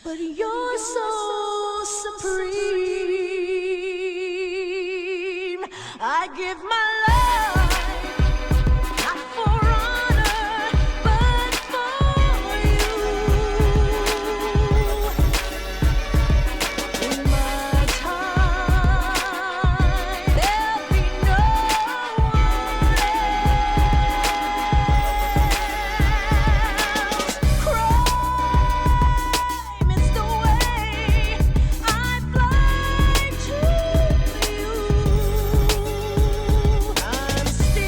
But you're so supreme. I give my life, not for honor, but for you. In my time, there'll be no one else. Crime is the way I fly to you. I'm still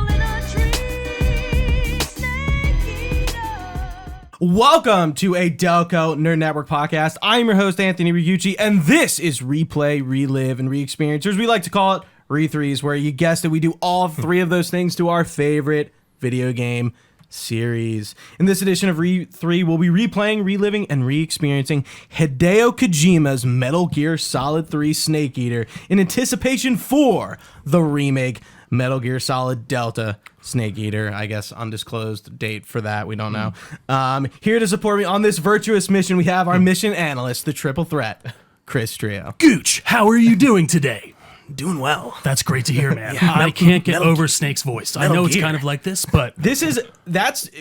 in a tree, snake eater. Welcome to a Delco Nerd Network podcast. I'm your host, Anthony Ragucci, and this is Replay, Relive, and Reexperience, or as we like to call it, Re3s, where you guessed it, we do all three of those things to our favorite video game series. In this edition of Re3, we'll be replaying, reliving, and re-experiencing Hideo Kojima's Metal Gear Solid 3 Snake Eater in anticipation for the remake Metal Gear Solid Delta Snake Eater. I guess undisclosed date for that. We don't know. Here to support me on this virtuous mission, we have our mission analyst, the triple threat, Chris Trio. Gooch, how are you doing today? Doing well. That's great to hear, man. I can't get over Snake's voice. I know it's Gear. kind of like this, but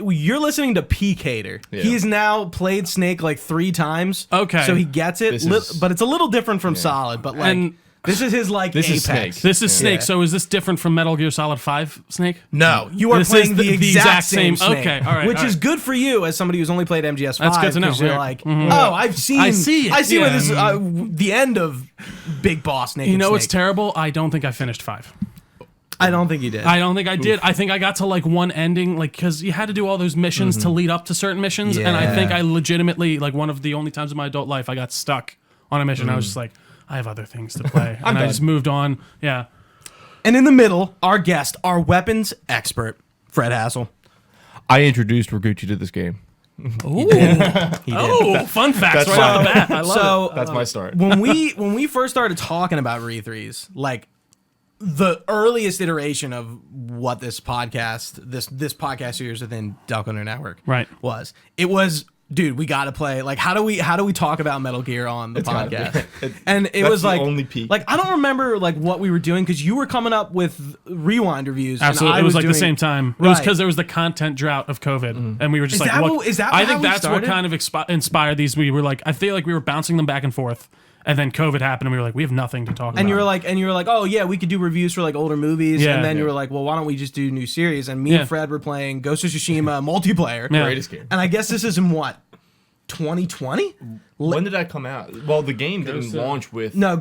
You're listening to P-Cater. Yeah. He's now played Snake like 3 times. Okay. So he gets it, but it's a little different from Solid, but like, And this is his like This is apex. Snake. this is Snake. Yeah. So is this different from Metal Gear Solid 5 Snake? No, you are This playing is the exact same Snake. Okay, all right, Which all is right. good for you as somebody who's only played MGS5. That's good to know, 'cause You're yeah. like, oh, I see it, where yeah. this the end of Big Boss Snake. You know what's Snake. terrible? I don't think I finished 5. I don't think you did. I don't think I did. I think I got to like one ending, like, because you had to do all those missions to lead up to certain missions, and I think Yeah. I legitimately, like, one of the only times in my adult life I got stuck on a mission. I was just like, I have other things to play, and I just moved on. Yeah. And in the middle, our guest, our weapons expert, Fred Hassel. I introduced Ragucci to this game. Ooh. Oh, fun facts right off the bat. I love it. That's my start. when we first started talking about Re3s, like the earliest iteration of what this podcast series within Delco Nerd Network Right. it was, dude, we got to play. Like, how do we talk about Metal Gear on the gotta be. podcast? It- And it that's was the like only peak. Like, I don't remember like what we were doing because you were coming up with rewind reviews. Absolutely, And it was like doing, the same time. It was Right. because there was the content drought of COVID, and we were just Is like, that "What?" what- is that I how think we that's started? what kind of inspired these. We were like, I feel like we were bouncing them back and forth, and then COVID happened, and we were like, we have nothing to talk about. And you were like, oh yeah, we could do reviews for like older movies. Yeah. And then you Yeah. were like, well, why don't we just do new series? And me Yeah. and Fred were playing Ghost of Tsushima multiplayer. Yeah. Greatest game. And I guess this is in what, 2020? When did that come out? Well, the game didn't Ghost of- launch with. No,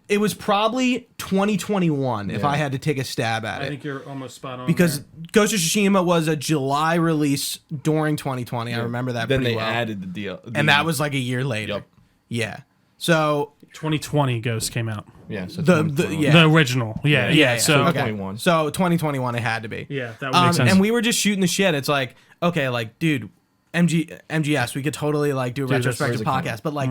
it was probably 2021 if Yeah. I had to take a stab at I it. think you're almost spot on Because Ghost of Tsushima was a July release during 2020. I remember that Then pretty they well. added the deal. And that was like a year later. Yup. Yeah. So 2020 Ghost came out. Yeah. So the 2021. yeah. The original. Yeah. So So- okay. 21. So 2021 it had to be. yeah, that would make sense. And we were just shooting the shit. It's like, okay, like, dude, MGS, we could totally like do a retrospective where's it coming? podcast, but like,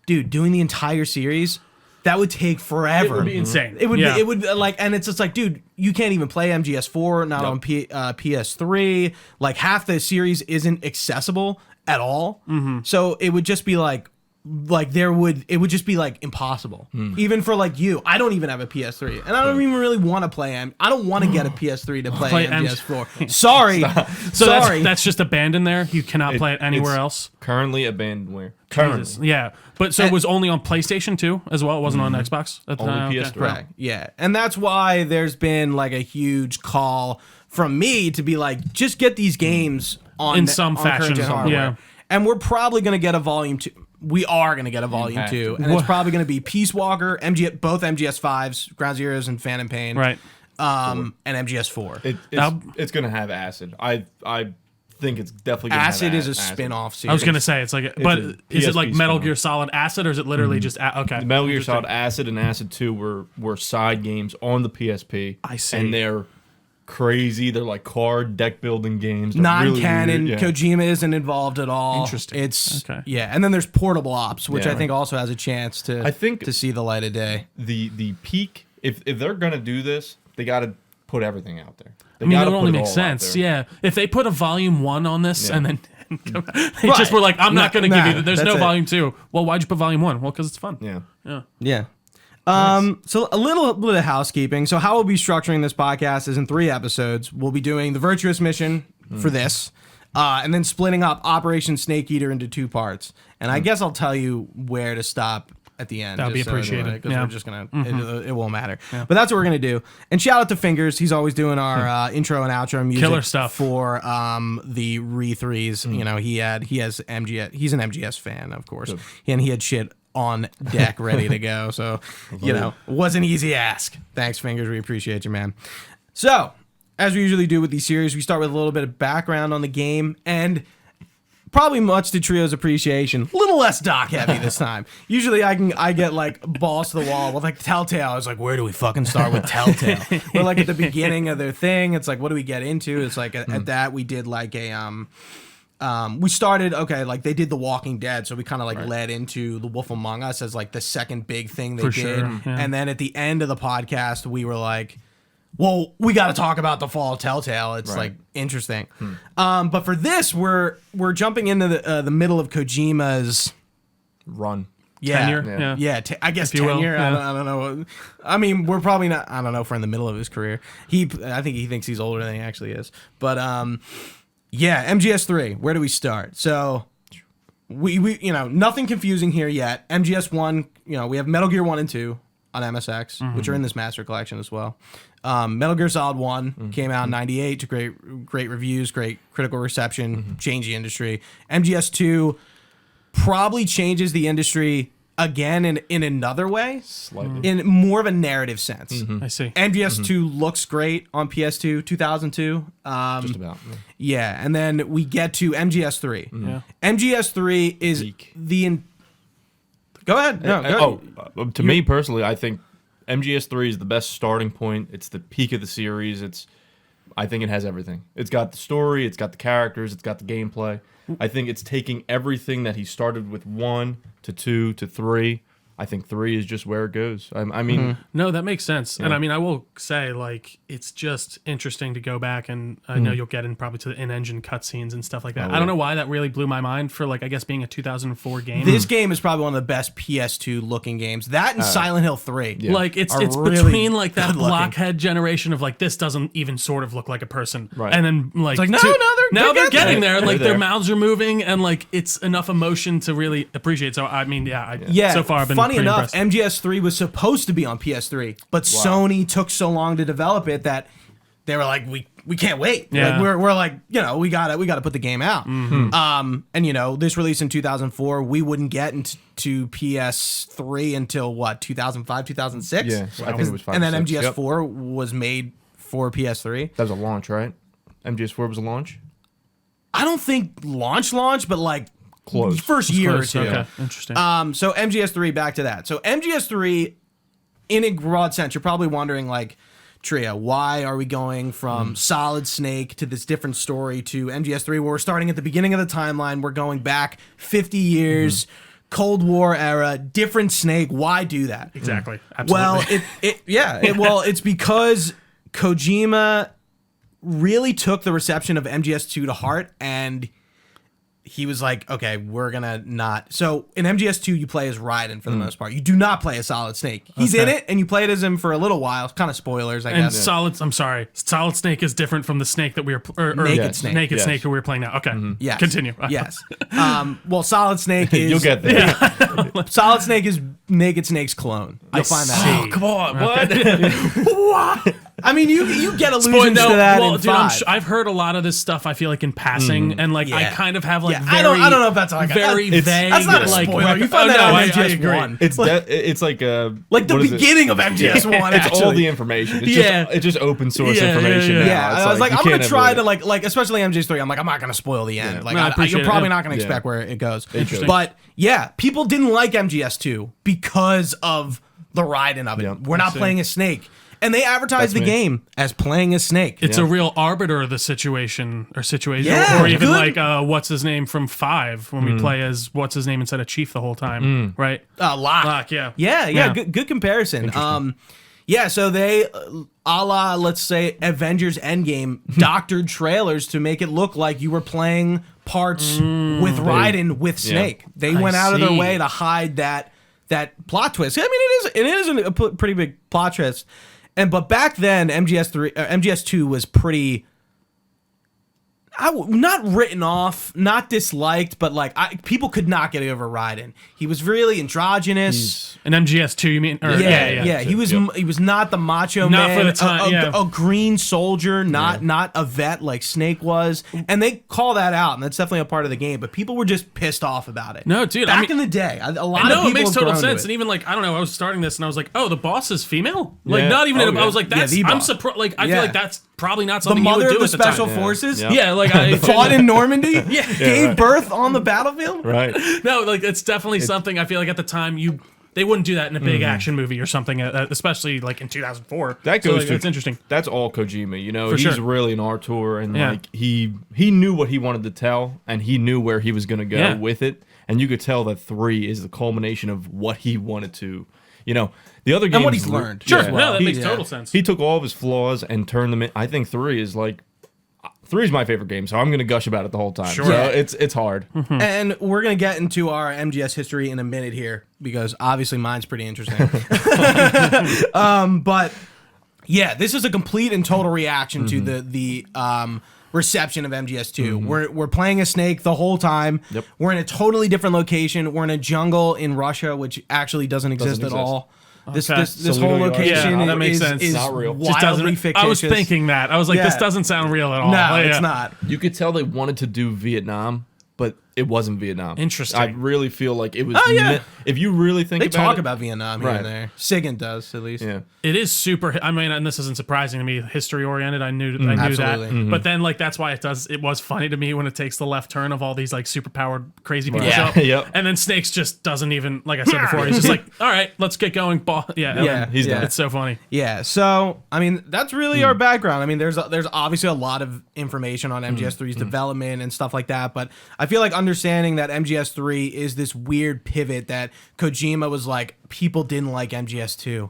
dude, doing the entire series, that would take forever. it would be insane. It would Yeah. be, it would like, and it's just like, dude, you can't even play MGS4, not on PS3. Like half the series isn't accessible at all. So it would just be like it would just be like impossible. Even for like you, I don't even have a PS3, and I don't even really want to play I don't want to get a PS3 to play MGS4. Sorry, So sorry. that's just abandoned there. You cannot play it anywhere It's else. Currently abandoned where? Jesus. Yeah, but so it was only on PlayStation 2 as well. It wasn't on Xbox at the Only time. PS3. Correct. Yeah. And that's why there's been like a huge call from me to be like, just get these games on In some on current fashion, gen hardware. yeah. And we're probably going to get a volume 2. We are going to get a volume have 2. to. And it's probably going to be Peace Walker, both MGS5s, Ground Zeroes and Phantom Pain. Right. And MGS4. It's going to have acid. I think it's definitely going to Acid have is a spin-off series. I was gonna say it's like, but a is it like PSP Metal spin-off. Gear Solid Acid, or is it literally just okay? Metal Gear Interesting. Solid Acid and Acid 2 were side games on the PSP. I see. And they're crazy. They're like card deck building games. They're Non-canon. really weird. Kojima isn't involved at all. Interesting. It's Okay. yeah, and then there's Portable Ops, which Yeah. I think also has a chance to I think- to see the light of day. The peak. If they're gonna do this, they got to put everything out there. I mean, it would only make sense. Yeah, if they put a volume 1 on this Yeah. and then They just were like, I'm not going to give you. There's that's no it. volume 2. Well, why'd you put volume 1? Well, because it's fun. Yeah. Yeah. Yeah. So a little bit of housekeeping. So how we'll be structuring this podcast is in 3 episodes. We'll be doing the Virtuous mission for this, and then splitting up Operation Snake Eater into 2 parts. And I guess I'll tell you where to stop at the end. That'd be appreciated. Because Yeah. we're just gonna, it won't matter. But that's what we're gonna do. And shout out to Fingers. He's always doing our intro and outro music. Killer stuff. For the Re3s. You know, he has MGS. He's an MGS fan, of course, and he had shit on deck ready to go. So, you know, it was an easy ask. Thanks, Fingers. We appreciate you, man. So, as we usually do with these series, we start with a little bit of background on the game, and probably much to Trio's appreciation, a little less doc heavy this time. Usually I get like balls to the wall with like Telltale. I was like, where do we fucking start with Telltale? We're like at the beginning of their thing. It's like, what do we get into? It's like at that we did like a we started, like they did The Walking Dead, so we kind of like led into The Wolf Among Us as like the second big thing they For did. sure, yeah. And then at the end of the podcast, we were like, well, we got to talk about the fall of Telltale. It's like interesting. But for this, we're jumping into the middle of Kojima's Run. Tenure. Yeah, I guess you will, tenure. yeah. I don't know. I mean, we're probably not. I don't know if we're in the middle of his career. I think he thinks he's older than he actually is. But yeah, MGS3. Where do we start? So we nothing confusing here yet. MGS1. We have Metal Gear 1 and 2 on MSX, which are in this master collection as well. Metal Gear Solid 1 came out in 98 to great reviews, great critical reception, changed the industry. MGS2 probably changes the industry again in another way, Slightly. in more of a narrative sense. I see. MGS2 looks great on PS2, 2002. Just about. Yeah, and then we get to MGS3. Yeah. MGS3 is Peak. Go ahead. No, go To me personally, I think MGS3 is the best starting point. It's the peak of the series. I think it has everything. It's got the story, it's got the characters, it's got the gameplay. I think it's taking everything that he started with 1 to 2 to 3. I think 3 is just where it goes. I mean, No, that makes sense. And I mean, I will say, like, it's just interesting to go back, and I know you'll get in probably to the in-engine cutscenes and stuff like that. I don't know why that really blew my mind for, like, I guess being a 2004 game. This game is probably one of the best PS2 looking games. That and Silent Hill 3. Yeah. Like, it's really between, like, that good looking. blockhead generation of, like, this doesn't even sort of look like a person. Right. And then, like, like, no, they're getting there. They're Like, their there. mouths are moving, and, like, it's enough emotion to really appreciate. So, I mean, Yeah, so far I've been funny pretty enough, impressed. MGS3 was supposed to be on PS3, but Sony took so long to develop it that they were like, we can't wait. Yeah. Like, we're like, we gotta put the game out. And this released in 2004. We wouldn't get into PS3 until what, 2005, 2006? Yeah, I think it was 5 And then or 6. MGS4 was made for PS3. That was a launch, right? MGS4 was a launch? I don't think launch, but like Close. first year or Close, two. okay, interesting. So MGS3, back to that. So MGS3, in a broad sense, you're probably wondering, like, Tria, why are we going from Solid Snake to this different story to MGS3, where we're starting at the beginning of the timeline, we're going back 50 years, Cold War era, different Snake. Why do that? Exactly. Absolutely. Well, it's because Kojima really took the reception of MGS2 to heart, and he was like, okay, we're gonna not. So in MGS2, you play as Raiden for the most part. You do not play as Solid Snake. He's in it, and you play it as him for a little while. Kind of spoilers, I And guess. Solid Snake is different from the Snake that we are Naked Yes. Snake. Naked Yes. Snake who we're playing now. Okay, Yes. continue. Yes. Well, Solid Snake is. You'll get there. Solid Snake is Naked Snake's clone. You'll find that out. see. Come on, what? I mean, you get allusions Spoil- no, to that well, in dude, 5. I've heard a lot of this stuff. I feel like in passing, and like I Yeah. kind of have like Yeah, very. I don't know if that's like very it's- vague. that's not a like, spoiler. You find oh, that no, out I in agree. MGS1. It's like the what is it? beginning of MGS1. It's actually. all the information. It's Yeah. just it's just open source Yeah, yeah, information. yeah. now. Yeah, It's I was like, you I'm gonna can't try avoid to it. like, especially MGS3. I'm like, I'm not gonna spoil the end. Like, No, I appreciate you're it, probably yeah. not gonna expect where it goes. Interesting. But yeah, people didn't like MGS2 because of the Raiden of it. Yeah, We're not see. playing as Snake, and they advertised the That's me. game as playing as Snake. It's a real arbiter of the situation, Yeah, or even good. like what's his name from 5 when we play as what's his name instead of Chief the whole time, right? Locke. Locke, yeah. Yeah. Yeah. Good comparison. Yeah, so they, a la, let's say, Avengers Endgame, doctored trailers to make it look like you were playing parts with Raiden with Snake. They went out of their see. way to hide that plot twist. I mean, it is a pretty big plot twist. But back then, MGS2 was pretty... not written off, not disliked, but like people could not get over Raiden. He was really androgynous. An MGS2, you mean? Or, Yeah. He was not the macho Not man. for the time, a green soldier, not a vet like Snake was. And they call that out, and that's definitely a part of the game. But people were just pissed off about it. No, dude. Back in the day, a lot of people it makes have total grown to sense. it. And even like, I don't know, I was starting this and I was like, oh, the boss is female? Like, Yeah. not even, Oh, I yeah. was like, that's, the I'm boss. surprised. Like, I Yeah. feel like that's probably not The something you mother would do of the at the special time. forces Yeah, like, I fought in Normandy, Yeah. gave right. birth on the battlefield. Right. No, like, it's definitely something I feel like at the time they wouldn't do that in a big action movie or something, especially like in 2004. That So, goes like, to it's interesting. That's all Kojima. You know, For he's sure. really an auteur, and Yeah. like he knew what he wanted to tell, and he knew where he was going to go Yeah. with it. And you could tell that 3 is the culmination of what he wanted to. You know, the other games And what he's learned. Sure, as well. no, that makes Yeah. total sense. He took all of his flaws and turned them in. I think 3 is like 3 is my favorite game, so I'm going to gush about it the whole time. Sure. So Yeah. it's hard. And we're going to get into our MGS history in a minute here because obviously mine's pretty interesting. But yeah, this is a complete and total reaction to the reception of MGS2. We're playing a Snake the whole time. Yep. We're in a totally different location. We're in a jungle in Russia, which actually doesn't exist at exist. all. This Okay. this So whole we are- location Yeah, that makes is, sense. is Not real. Just doesn't. wildly fictitious. I was thinking that. I was like, this Yeah. doesn't sound real at all. No, Like, it's yeah. not. You could tell they wanted to do Vietnam, but it wasn't Vietnam. Interesting. I really feel like it was. Oh, yeah. If you really think They about talk it, about Vietnam here Right. and there. Sigint does, at least. yeah. It is super. I mean, and this isn't surprising to me. History oriented. I knew Absolutely. that. But then, like, that's why it was funny to me when it takes the left turn of all these like super powered crazy people. Yeah. show up. Yep. And then Snakes just doesn't even, like I said before, he's just like, all right, let's get going. Yeah, he's yeah. done. It's so funny. Yeah, so I mean that's really our background. I mean there's obviously a lot of information on MGS3's development and stuff like that, but I feel like understanding that MGS3 is this weird pivot that Kojima was like people didn't like MGS2.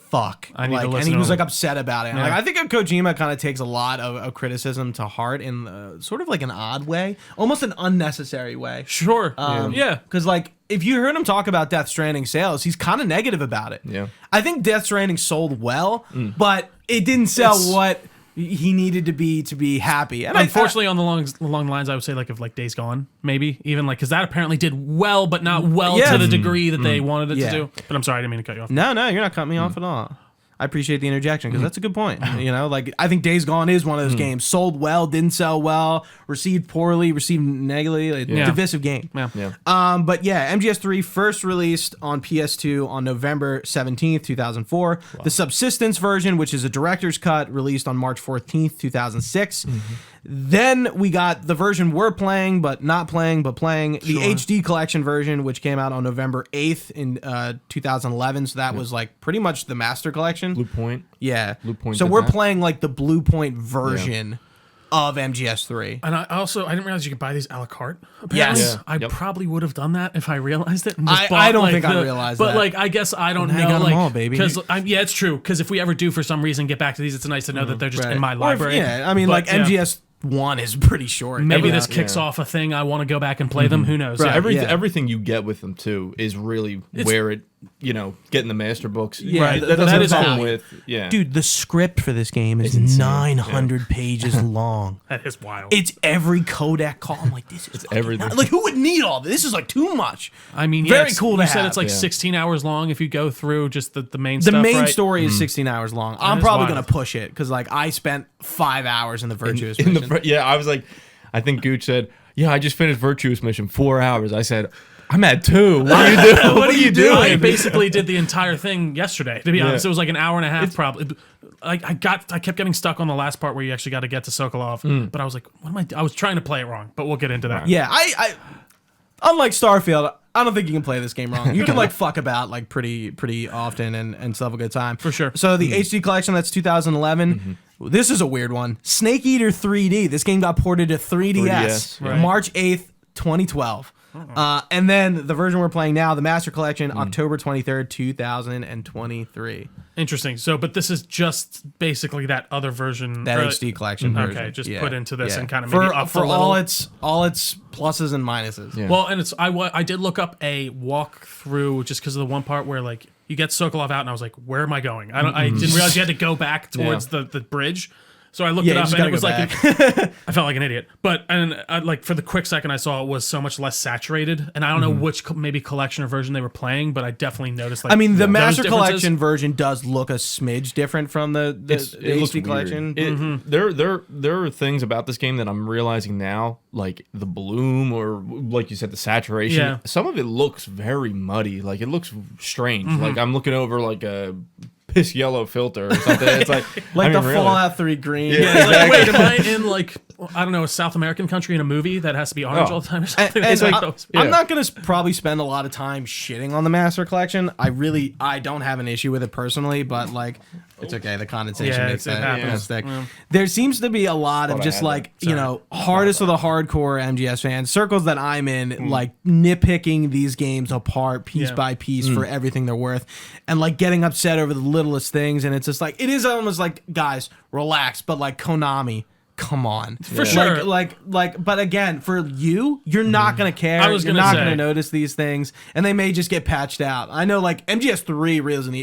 Fuck. I need to Like, listen and he to was him. like upset about it. Yeah. Like I think Kojima kind of takes a lot of criticism to heart in sort of like an odd way, almost an unnecessary way. Sure. Yeah. Because, like, if you heard him talk about Death Stranding sales, he's kind of negative about it. Yeah. I think Death Stranding sold well, but it didn't sell It's- what he needed to be happy. And Unfortunately, on the along lines, I would say like of like Days Gone, maybe even like because that apparently did well, but not well Yeah. to the degree that they wanted it Yeah. to do. But I'm sorry, I didn't mean to cut you off. no, you're not cutting me off at all. I appreciate the interjection because that's a good point. You know, like I think Days Gone is one of those games. Sold well, didn't sell well, received poorly, received negatively. Like, Yeah. Divisive game. Yeah. Yeah. But yeah, MGS3 first released on PS2 on November 17th, 2004. The Subsistence version, which is a director's cut, released on March 14th, 2006. Then we got the version we're playing, but not playing, but playing. The HD collection version, which came out on November 8th in 2011. So that was like pretty much the master collection. Blue Point. Yeah. Blue Point So did we're that. playing like the Blue Point version of MGS3. And I didn't realize you could buy these a la carte. Yes. Apparently. Yeah. I Yep. probably would have done that if I realized it. And just I bought, don't like, think I realized but that. like, I guess I don't I know. got 'em Like, all, baby. Because yeah, it's true. Because if we ever do for some reason get back to these, it's nice to know that they're just in my Or if- library. yeah, I mean, But, like yeah. MGS1 is pretty short. Maybe You know? this kicks Yeah. off a thing. I want to go back and play them. Who knows? Right. Yeah. Everything you get with them too is really where it, getting the master books. Yeah, Right. th- That that is is cool. with. Yeah. Dude, the script for this game is insane. 900 pages long. That is wild. It's every codec call. I'm like, this is fucking everything. nuts. Like, who would need all this? This is like too much. I mean, yeah, very it's- cool to You said have. it's like Yeah. 16 hours long if you go through just the main The stuff. main right? story is 16 hours long. I'm is probably wild. gonna push it because like I spent 5 hours in the Virtuous In mission. yeah, I was like, I think Gooch said, yeah, I just finished Virtuous mission 4 hours. I said, I'm at 2. What are you doing? What are you I doing? basically did the entire thing yesterday. To be honest, it was like an hour and a half probably. I kept getting stuck on the last part where you actually got to get to Sokolov, but I was like, what am I? I was trying to play it wrong, but we'll get into that. Yeah, I unlike Starfield, I don't think you can play this game wrong. You can like fuck about like pretty often and still have a good time. For sure. So the HD collection, that's 2011. This is a weird one. Snake Eater 3D. This game got ported to 3DS, 3DS, right. March 8th, 2012. And then the version we're playing now, the Master Collection, October 23rd, 2023. Interesting. So, but this is just basically that other version. That HD collection version. Okay, just put into this and kind of for maybe up for a all little. its pluses and minuses. Yeah. Well, and I did look up a walkthrough just because of the one part where like you get Sokolov out, and I was like, where am I going? I didn't realize you had to go back towards the bridge. So I looked Yeah, it you up, just and it gotta was go like back. I felt like an idiot. But like for the quick second I saw, it was so much less saturated, and I don't know which maybe collection or version they were playing, but I definitely noticed. Like, I mean, the those Master differences. Collection version does look a smidge different from the It looks HD collection. weird. There are things about this game that I'm realizing now, like the bloom or like you said, the saturation. Yeah. Some of it looks very muddy. Like it looks strange. Like I'm looking over like a piss yellow filter or something. It's like Like I mean, the really. Fallout 3 green. Yeah. It's like, wait, am I in like I don't know a South American country in a movie that has to be orange Oh. all the time or something? And It's like I, those- I'm Yeah. not going to probably spend a lot of time shitting on the Master Collection. I don't have an issue with it personally, but like it's okay. The condensation Yeah, makes it that happens. stick. There seems to be a lot of Thought I just had like that. hardest of the hardcore MGS fans, circles that I'm in, like nitpicking these games apart piece Yeah. by piece for everything they're worth, and like getting upset over the littlest things. And it's just like it is almost like, guys, relax, but like Konami. Come on, For sure. Like, but again, for you're not gonna care. I was You're gonna not say. gonna notice these things, and they may just get patched out. I know, like MGS3 really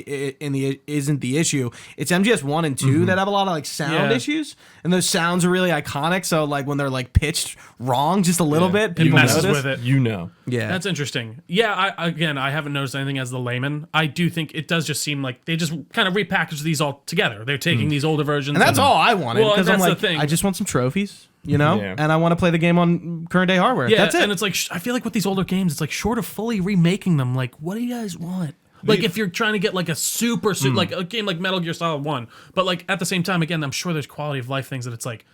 isn't the issue. It's MGS1 and 2 that have a lot of like sound Yeah. issues, and those sounds are really iconic. So like when they're like pitched wrong just a little bit, It people messes notice. with it. You know. Yeah, That's interesting. Yeah, I haven't noticed anything as the layman. I do think it does just seem like they just kind of repackaged these all together. They're taking these older versions. and that's all I wanted Well, because I'm that's the like, thing. I just want some trophies, you know, Yeah. and I want to play the game on current day hardware. Yeah, That's it. and it's like I feel like with these older games, it's like short of fully remaking them. Like, what do you guys want? Like, if you're trying to get like a super like a game like Metal Gear Solid 1, but like at the same time, again, I'm sure there's quality of life things that it's like,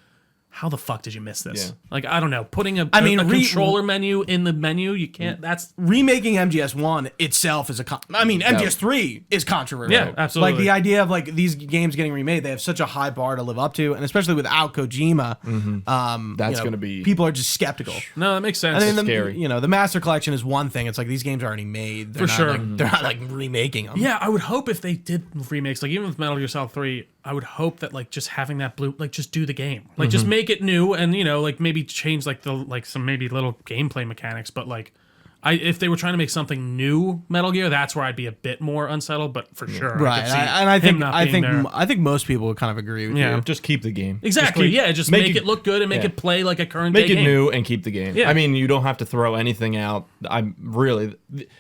how the fuck did you miss this? Yeah. Like, I don't know, putting a mean, controller menu in the menu, you can't. That's Remaking MGS1 itself is MGS3 is controversial. Yeah, absolutely. Like the idea of like these games getting remade, they have such a high bar to live up to, and especially without Kojima, That's gonna be people are just skeptical. no, that makes sense. I mean, scary. the Master Collection is one thing. It's like these games are already made. They're For not, sure. like, they're not like remaking them. Yeah, I would hope if they did remakes, like even with Metal Gear Solid 3, I would hope that like just having that blue, like just do the game, like just make it new, and like maybe change like some maybe little gameplay mechanics. But like, if they were trying to make something new Metal Gear, that's where I'd be a bit more unsettled. But for sure, Right. I could see I him think not I being think there. I think most people would kind of agree with Yeah. you. just keep the game. Exactly. Just keep- Just make it look good and make yeah. it play like a current Make day it game. new and keep the game. Yeah. I mean, you don't have to throw anything out. I'm really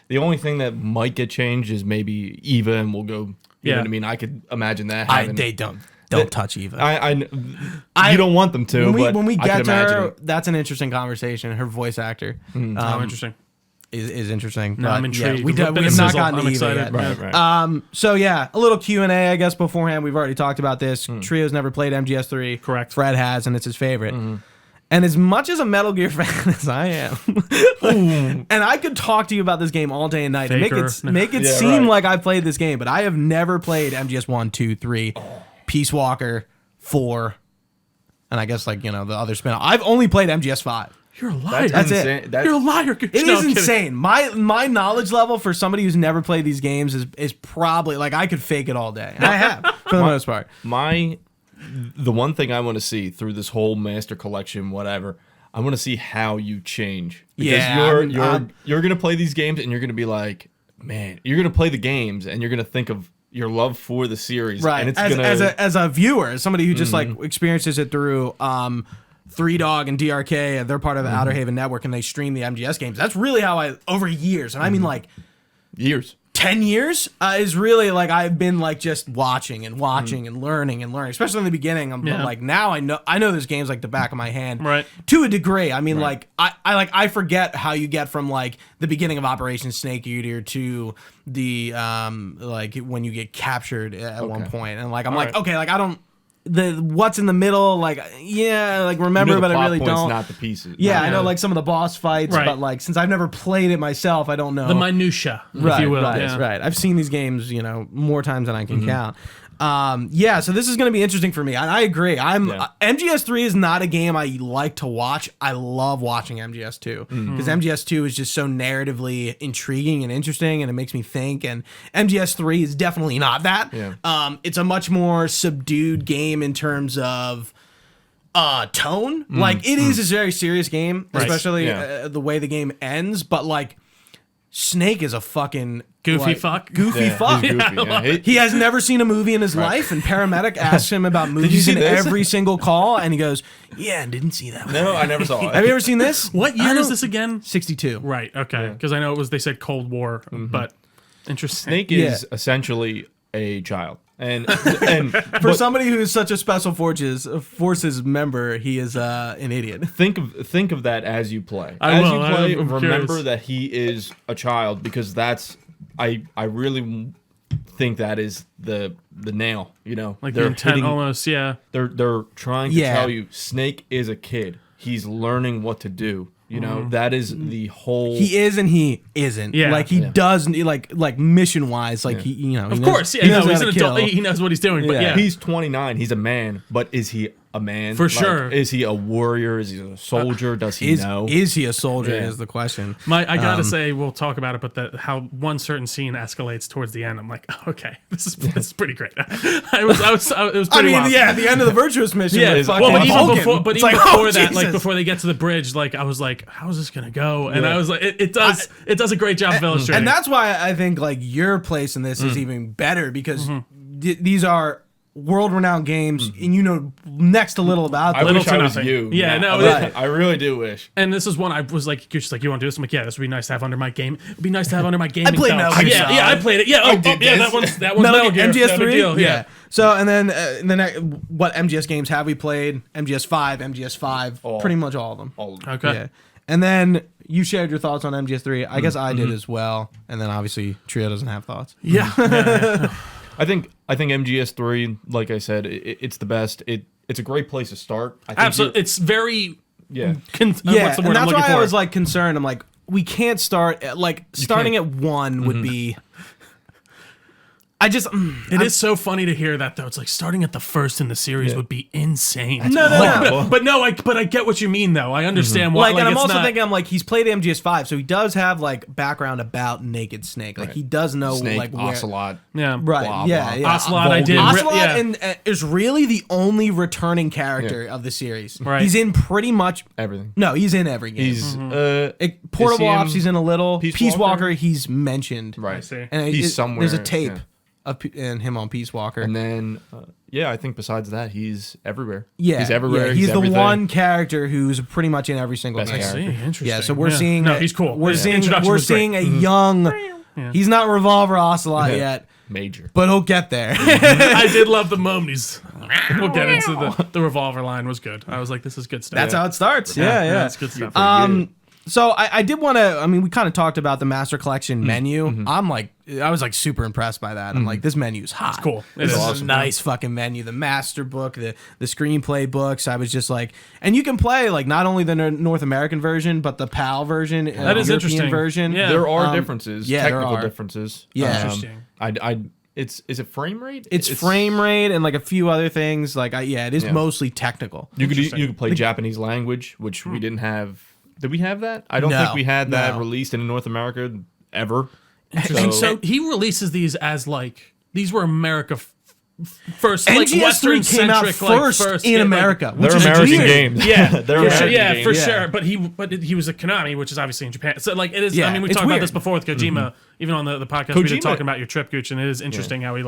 the only thing that might get changed is maybe Eva, and we'll go. You Yeah. know what I mean? I could imagine that. Having, They don't touch Eva. you don't want them to. when we but I get could to imagine her, it. that's an interesting conversation. Her voice actor Oh, interesting. is interesting. No, I'm but, yeah, intrigued. we Bit have of not sizzle. gotten I'm to Eva excited. yet. Right. So yeah, a little Q&A, I guess, beforehand. We've already talked about this. Trio's never played MGS3. Correct. Fred has, and it's his favorite. And as much as a Metal Gear fan as I am, and I could talk to you about this game all day and night and Faker. make it Yeah, seem right. like I played this game, but I have never played MGS 1, 2, 3, Peace Walker, 4, and I guess the other spin. I've only played MGS 5. You're a liar. That's it. insane. That's- You're a liar. It is insane. My knowledge level for somebody who's never played these games is probably like I could fake it all day. And I have for the most part. The one thing I want to see through this whole Master Collection, whatever, I want to see how you change. Because Yeah, you're gonna play these games and you're gonna be like, man, you're gonna play the games and you're gonna think of your love for the series, Right. And it's As a viewer, as somebody who just like experiences it through Three Dog and DRK, they're part of the Outer Haven network and they stream the MGS games. That's really how I over years, and I mean like years. 10 years is really like I've been like just watching and learning, especially in the beginning. But Yeah. like now I know there's games like the back of my hand, Right. To a degree. I mean, like I forget how you get from like the beginning of Operation Snake Eater to the like when you get captured at one point, and like I'm like, right. okay, like I don't what's in the middle, like remember, The but I plot really points, don't. not the pieces. Yeah, Not- I know like some of the boss fights, Right. but like since I've never played it myself, I don't know The minutia, right, if you will. Right, Yeah. right. I've seen these games, more times than I can count. Yeah, so this is going to be interesting for me. I agree. MGS3 is not a game I like to watch. I love watching MGS2 because MGS2 is just so narratively intriguing and interesting, and it makes me think. And MGS3 is definitely not that. Yeah. It's a much more subdued game in terms of tone. Like it is a very serious game, especially the way the game ends. But like Snake is a fucking Goofy fuck. Goofy fuck. He's goofy, yeah. He has never seen a movie in his life, and paramedic asks him about movies see in this? every single call, and he goes, "Yeah, didn't see that one." No, I never saw it. Have you ever seen this? What year is this again? 62. Right. Okay. Because I know it was. They said Cold War, but interesting. Snake is essentially a child, and For somebody who is such a special forces member, he is an idiot. think of that as you play. I As will, you play, I'm remember curious. that he is a child because that's I really think that is the nail. You know, Like the intent almost. Yeah. They're trying to tell you Snake is a kid. He's learning what to do. You know, that is the whole. He is and he isn't. Yeah. Like he does like mission wise. Like he, you know, he Of knows- course. Yeah. he No, knows he's how an to adult. kill. He knows what he's doing. But yeah. He's 29. He's a man, but is he a man? For sure. Is he a warrior? Is he a soldier? Does he know? Is he a soldier? Yeah. Is the question. I gotta say, we'll talk about it, but how one certain scene escalates towards the end, I'm like, okay, this is pretty great. It was I pretty mean, wild. yeah, at the end of the Virtuous mission. Yeah, with well, but fucking even Vulcan, before, it's like, oh, that, like Jesus. before they get to the bridge, like I was like, how is this gonna go? And I was like, it does a great job of illustrating. And that's why I think like your place in this is even better because these are world-renowned games, and you know next to little about I them. Little wish to I was nothing. you. Yeah, no, I really do wish. And this is one I was like, you're just like, you want to do this? I'm like, yeah, this would be nice to have under my game. It'd be nice to have under my gaming played belt. Metal Gear Yeah, Solid. yeah, I played it. Yeah, oh, did yeah, this. that one's Metal Gear. MGS3. No big deal. Yeah. So and then what MGS games have we played? MGS5, MGS5, pretty much all of them. All of them. Okay. Yeah. And then you shared your thoughts on MGS3. I guess I did as well. And then obviously Trio doesn't have thoughts. Yeah. I think MGS3, like I said, it's the best. It's a great place to start. I think Absolutely. It's very. Yeah, what's the word and I'm that's looking why for? I was like concerned. I'm like, we can't start starting at one would be. I just It is so funny to hear that though. It's like starting at the first in the series would be insane. No. But I get what you mean though. I understand why. like, and I'm it's also not, thinking, I'm like, he's played MGS5, so he does have like background about Naked Snake. Like he does know Snake, like where. Ocelot. Yeah. Right. Blah, yeah. blah. Yeah. Ocelot, I did. Ocelot Yeah. and is really the only returning character of the series. Right. He's in pretty much. Everything. No, he's in every game. He's Portable is he in Ops. He's in a little. Peace Peace Walker? Walker. He's mentioned. right. I see. And He's somewhere. There's a tape yeah. of and him on Peace Walker. And then, I think besides that, he's everywhere. Yeah, he's everywhere. Yeah, he's the everything. one character who's pretty much in every single Best game. I see. Interesting. Yeah, so we're seeing. No, he's cool. We're His seeing. introduction We're was great. seeing a young. He's not Revolver Ocelot yet, Major. but he'll get there. I did love the moment. We'll get into the revolver line was good. I was like, this is good stuff. That's how it starts. Yeah, yeah. That's good stuff. So I did want to. I mean, we kind of talked about the Master Collection menu. I was like super impressed by that. I'm like, this menu's hot. It's cool. This It is is. a nice fucking menu. The Master Book, the screenplay books. I was just like, and you can play like not only the North American version, but the PAL version. That is European interesting. version. Yeah. There are differences. yeah, there technical are. differences. Yeah. Interesting. Is it frame rate? It's frame rate and like a few other things. Like, it is mostly technical. You could play Japanese language, which we didn't have. Did we have that? I don't No, think we had that no. released in North America ever. And so he releases these as like these were America first, like MGS3 Western came out centric, first in America, which They're is American weird. games. Yeah, they're for sure, American yeah, games. for Yeah. sure. But he was a Konami, which is obviously in Japan. So like it is. Yeah, I mean, we it's talked about weird. this before with Kojima, even on the podcast. We Kojima- did talking about your trip, Gooch, and it is interesting how he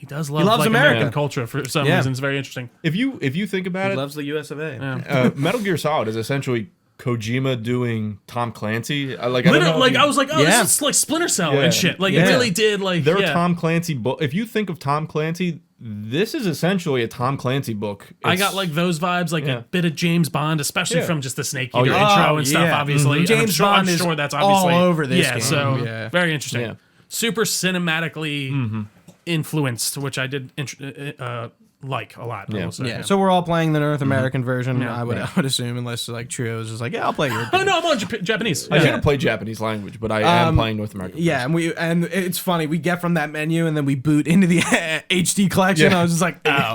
does love loves like, America. American culture for some Yeah. reason. It's very interesting. If you think about it, Loves the US of A. Metal Gear Solid is essentially Kojima doing Tom Clancy. I don't Literally, know if like you- I was like, oh, Yeah. this is like Splinter Cell Yeah. and shit. Like Yeah. it really did. Like They're yeah. Tom Clancy book. If you think of Tom Clancy, this is essentially a Tom Clancy book. I It's- got like those vibes, like Yeah. a bit of James Bond, especially Yeah. from just the Snake Oh, Eater yeah. intro Oh, and stuff. yeah. Obviously, Mhm. And James I'm Bond sure is that's all obviously over this Yeah, game. so Yeah. very interesting. Yeah. Super cinematically influenced, which I did like a lot. I Yeah. will say. Yeah, so we're all playing the North American version. Yeah. I would assume, unless like Trio is just like, yeah, I'll play your. Oh no, I'm on Japanese. I should have played Japanese language, but I am playing North American. Yeah, and it's funny. We get from that menu and then we boot into the HD collection. Yeah. I was just like, oh,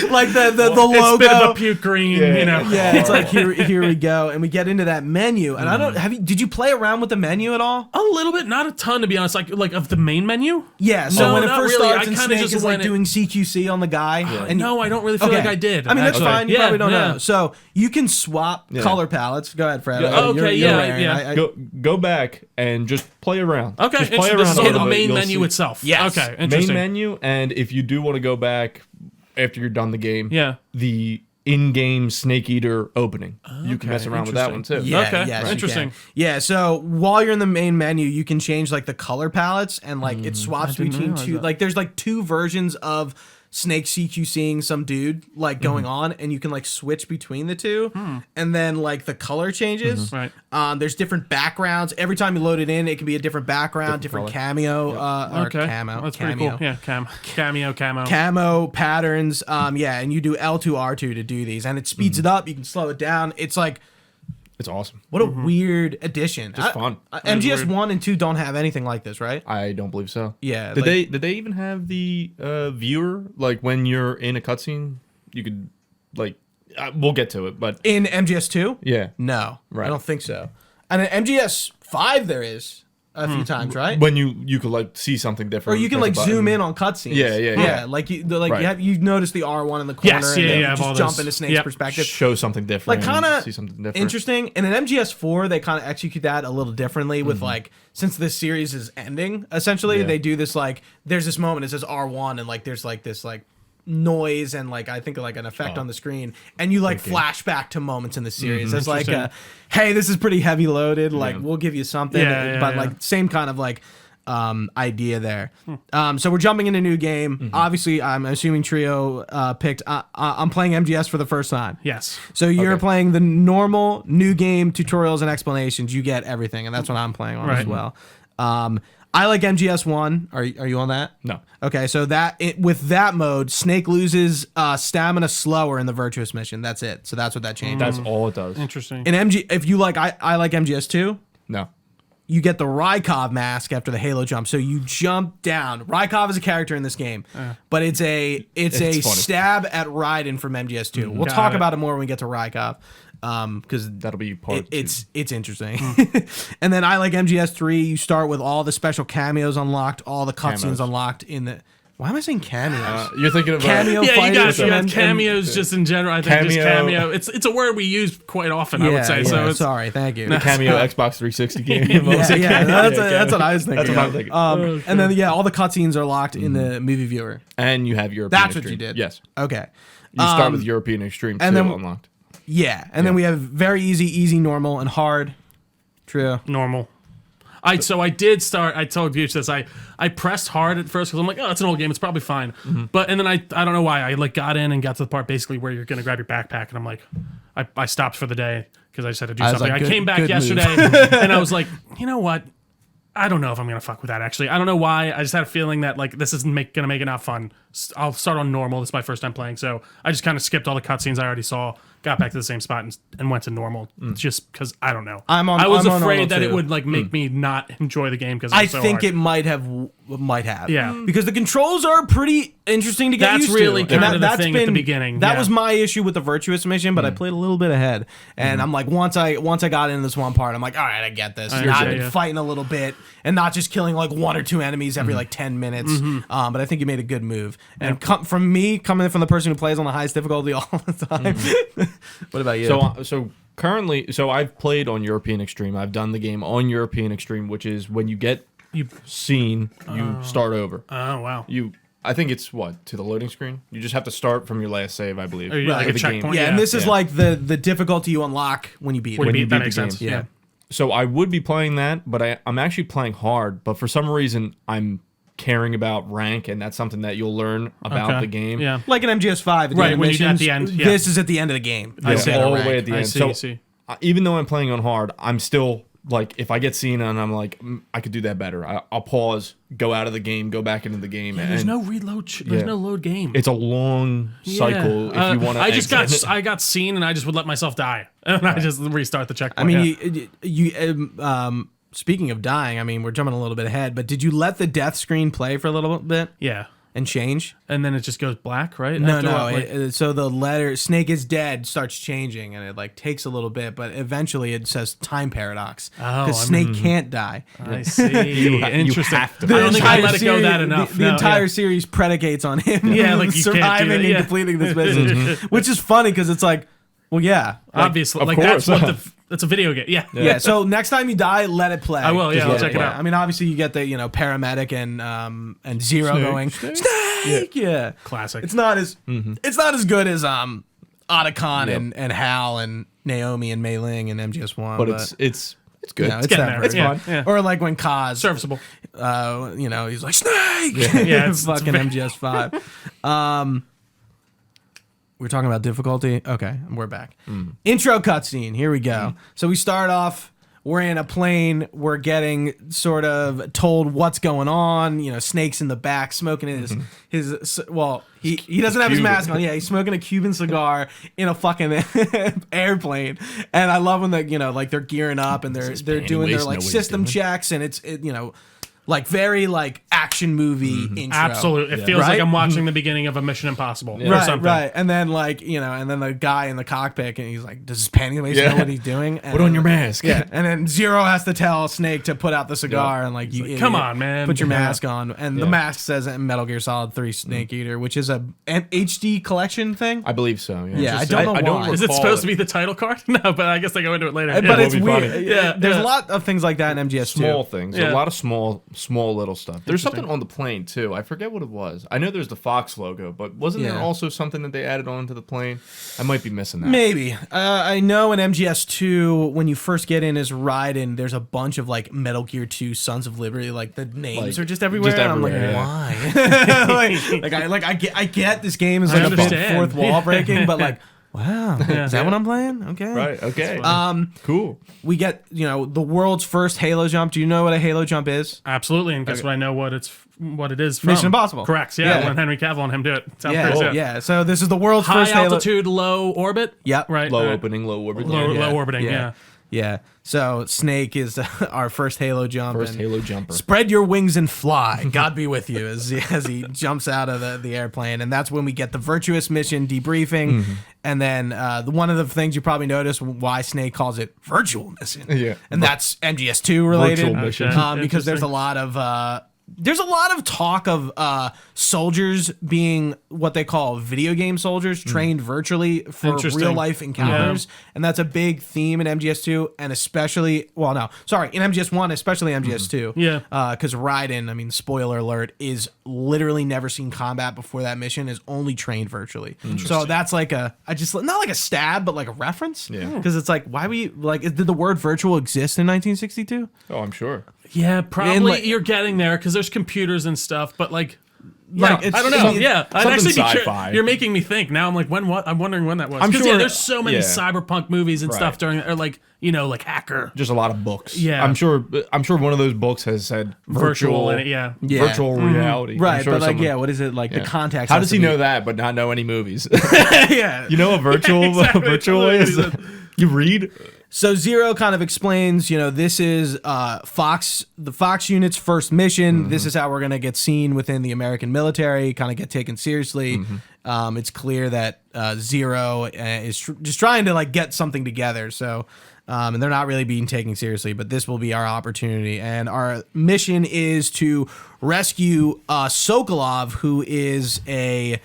like the logo. It's a bit of a puke green, you know. Yeah, it's like here we go, and we get into that menu, and I don't did you play around with the menu at all? A little bit, not a ton to be honest. Like of the main menu. Yeah, so No, when it not first really. starts, I and kinda Snake just is like went doing CQC on the guy, and No, I don't really feel like I did. I mean, that's actually. fine. You Yeah, probably don't yeah. know. So you can swap color palettes. Go ahead, Fred. Yeah. Okay, You're yeah, raring. yeah. Go back and just play around. Okay, just play interesting. around This is a on little the bit. main You'll menu see- itself. Yes. Okay, Main interesting. menu, and if you do want to go back after you're done the game, Yeah. the in-game Snake Eater opening, you can mess around with that one too. interesting. Yeah, Okay, yes, you interesting. can. Yeah, so while you're in the main menu, you can change like the color palettes, and like it swaps didn't between realize two. that. Like there's like two versions of Snake CQCing some dude like going on, and you can like switch between the two, and then like the color changes. Right. There's different backgrounds. Every time you load it in, it can be a different background, different color. cameo, or Okay. camo. That's cameo. pretty cool. Yeah, cameo. Camo patterns, yeah, and you do L2 R2 to do these, and it speeds it up. You can slow it down. It's like It's awesome. what a weird addition. Just fun. MGS 1 and 2 don't have anything like this, right? I don't believe so. Yeah, Did like- they even have the viewer, like when you're in a cutscene, you could like we'll get to it, but In MGS 2? yeah. No, Right. I don't think so. And in MGS 5 there is a few times, right? When you could like see something Or different. you can press a like button. zoom in on cutscenes. Yeah. Like you Right. you notice the R1 in the corner, Yes, and yeah, then yeah, you of all just jump those. into Snake's Yep. perspective. Show something different. Like kind of see something different. interesting. And in MGS 4, they kind of execute that a little differently with like, since this series is ending, essentially, Yeah. they do this like, there's this moment, it says R1, and like there's like this like noise and like I think like an effect on the screen, and you like flash back to moments in the series as like hey, this is pretty heavy loaded, like we'll give you something, but like same kind of like idea there. So we're jumping into a new game. Obviously, I'm assuming Trio picked. I'm playing MGS for the first time. Yes. So you're Okay. playing the normal new game tutorials and explanations. You get everything, and that's what I'm playing on as Right. well. I like MGS 1. Are you on that? No. Okay, so with that mode, Snake loses stamina slower in the Virtuous mission. That's it. So that's what that changes. That's all it does. Interesting. In if you like, I like MGS 2. No. You get the Rykov mask after the Halo jump. So you jump down. Rykov is a character in this game, but it's a funny. stab at Raiden from MGS 2. We'll Got talk it. about it more when we get to Rykov, because That'll be part. it's interesting. And then I like MGS 3. You start with all the special cameos unlocked, all the cutscenes Camos. unlocked in the. Why am I saying cameos? You're thinking of Cameo Yeah, you fighters got and- cameos just in general. I think just Cameo. cameo. It's a word we use quite often. I would say. So it's sorry, thank you. cameo Xbox 360 game. Yeah, that's what I was thinking. That's what I'm thinking. And then all the cutscenes are locked in the movie viewer. And you have European That's what Extreme. you did. Yes. Okay. You start with European Extreme and 2 then- unlocked. Yeah, and then we have very easy, normal, and hard. True. normal. I did start. I told you this. I pressed hard at first because I'm like, oh, it's an old game. It's probably fine. But and then I don't know why I like got in and got to the part basically where you're gonna grab your backpack and I'm like, I stopped for the day because I just had to do I was something. like, I came back good yesterday and I was like, you know what? I don't know if I'm gonna fuck with that. Actually, I don't know why. I just had a feeling that like this isn't gonna make it not fun. I'll start on normal. This is my first time playing, so I just kind of skipped all the cutscenes I already saw. Got back to the same spot and went to normal, just because I don't know. I'm on- I was I'm on normal afraid that it too. would like make me not enjoy the game because I so think hard. it might have. Yeah. Because the controls are pretty interesting to get That's used really to. And kind of the that's thing at the beginning, That yeah. was my issue with the Virtuous mission, but I played a little bit ahead, and I'm like, once I got into this one part, I'm like, all right, I get this. You're not understand, yeah. fighting a little bit and not just killing like one or two enemies every like 10 minutes. But I think you made a good move. And from me, coming from the person who plays on the highest difficulty all the time. What about you? So currently, I've played on European Extreme. I've done the game on European Extreme, which is when you get seen, you start over. Oh wow. I think it's to the loading screen. You just have to start from your last save, I believe. Or you- like for a the checkpoint. yeah, and this is Yeah. like the difficulty you unlock when you beat When it. you beat, that beat makes the game. sense. Yeah. So I would be playing that, but I'm actually playing hard. But for some reason, I'm caring about rank, and that's something that you'll learn about Okay. the game. Yeah. Like in MGS5, Right, when you at the end, yeah. This is at the end of the game. Yeah, say all the the way rank. at the I end. see, So I see. even though I'm playing on hard, I'm still like if I get Cena and I'm like, I could do that better. I'll pause, go out of the game, go back into the game. Yeah, and there's no reload. There's no load game. It's a long cycle if you want to. I got seen and I just would let myself die and I just restart the checkpoint. I mean, you speaking of dying, I mean, we're jumping a little bit ahead, but did you let the death screen play for a little bit yeah. and change? And then it just goes black, right? No, After no. what, like- So the letter "Snake is dead" starts changing, and it like takes a little bit, but eventually it says time paradox because Snake can't die. I see. Interesting. have to. I don't think I let it go series- that enough. The No, entire yeah. series predicates on him Yeah, like you can't do surviving that, and yeah. completing this mission, which is funny because it's like, well, yeah, like, Obviously, of like course. that's what that's a video game. Yeah. yeah. So next time you die, let it play. I will, yeah, Just I'll let check it play. out. I mean, obviously you get the paramedic and Zero going Snake. Yeah. Classic. It's not as good as Otacon and Hal and Naomi and Mei Ling and MGS1, but it's good. you know, it's getting separate. there. It's Yeah, fun. yeah. Or like when Kaz, Serviceable. he's like Snake. Yeah, it's fucking very- MGS5. We're talking about difficulty. Okay, we're back. Intro cutscene. Here we go. So we start off. We're in a plane. We're getting sort of told what's going on. Snake's in the back smoking his. Well, he doesn't have his Cuban. mask on. Yeah, he's smoking a Cuban cigar in a fucking airplane. And I love when they're gearing up and they're panty doing their waist, like know what he's system doing. checks and it's like very like action movie intro. Absolutely. It feels Right? like I'm watching the beginning of a Mission Impossible or Right, something. right, and then and then the guy in the cockpit, and he's like, "Does his panty waist know what he's doing?" And Put on your mask. Yeah, and then Zero has to tell Snake to put out the cigar, and like, you idiot, "Come on, man. put your Yeah. mask on." And the mask says Metal Gear Solid 3 Snake Eater, which is an HD collection thing. I believe so. Yeah, Yeah, I don't know why. Is it recall supposed to be the title card? No, but I guess they go into it later. But Yeah. it's be weird. funny. Yeah, There's yeah. a lot of things like that in MGS2. small things. Yeah. A lot of small little stuff. There's something on the plane too. I forget what it was. I know there's the Fox logo, but wasn't there Yeah. also something that they added onto the plane? I might be missing that. Maybe. I know in MGS2, when you first get in as Raiden, there's a bunch of like Metal Gear 2 Sons of Liberty, like the names Like, are just everywhere. just and I'm everywhere, like, yeah. why? I get this game is like a bit understand. fourth wall Yeah. breaking, but like, wow, is that what I'm playing? Okay. Right. Okay. Cool. We get, the world's first Halo jump. Do you know what a Halo jump is? Absolutely, and guess what? I know what it is from. Mission Impossible. Correct. Yeah, Yeah. when Henry Cavill and him do it. Sounds Yeah, pretty sick. yeah. So this is the world's High first Halo. altitude, low orbit. Yep. Right. Low right. opening, low orbit. Low, yeah. low orbiting. Yeah. Yeah. So Snake is our first Halo jump. First and Halo jumper. Spread your wings and fly. God be with you as he jumps out of the airplane. And that's when we get the Virtuous mission debriefing. And then one of the things you probably noticed why Snake calls it Virtual Mission. Yeah. And that's MGS2 related. Virtual mission. Okay. Because there's a lot of talk of soldiers being what they call video game soldiers trained virtually for Interesting. real life encounters. And that's a big theme in MGS2 and especially, in MGS1, especially MGS2. Yeah. Because Raiden, I mean, spoiler alert, is literally never seen combat before that mission, is only trained virtually. So that's like not like a stab, but like a reference. Yeah. Because it's like, why we, like, did the word virtual exist in 1962? Oh, I'm sure. Yeah, probably And, like- you're getting there because there's computers and stuff, but like Like, yeah, it's- I don't know. it's- Yeah, I'd something actually be sci-fi. You're making me think now. I'm like, when? What? I'm wondering when that was. I'm Because sure- there's so many yeah. cyberpunk movies and Right. stuff during, or like like Hacker, Just a lot of books. Yeah. I'm sure one of those books has said virtual, and yeah. Yeah. virtual reality. I'm Right, sure but like, someone- what is it like? The yeah. context. How has does to he be- know that but not know any movies? Yeah. You know what virtual exactly. virtual is? You read? So Zero kind of explains, this is the Fox unit's first mission. This is how we're gonna get seen within the American military, kind of get taken seriously. It's clear that Zero is just trying to like get something together. So. And they're not really being taken seriously, but this will be our opportunity. And our mission is to rescue Sokolov, who is a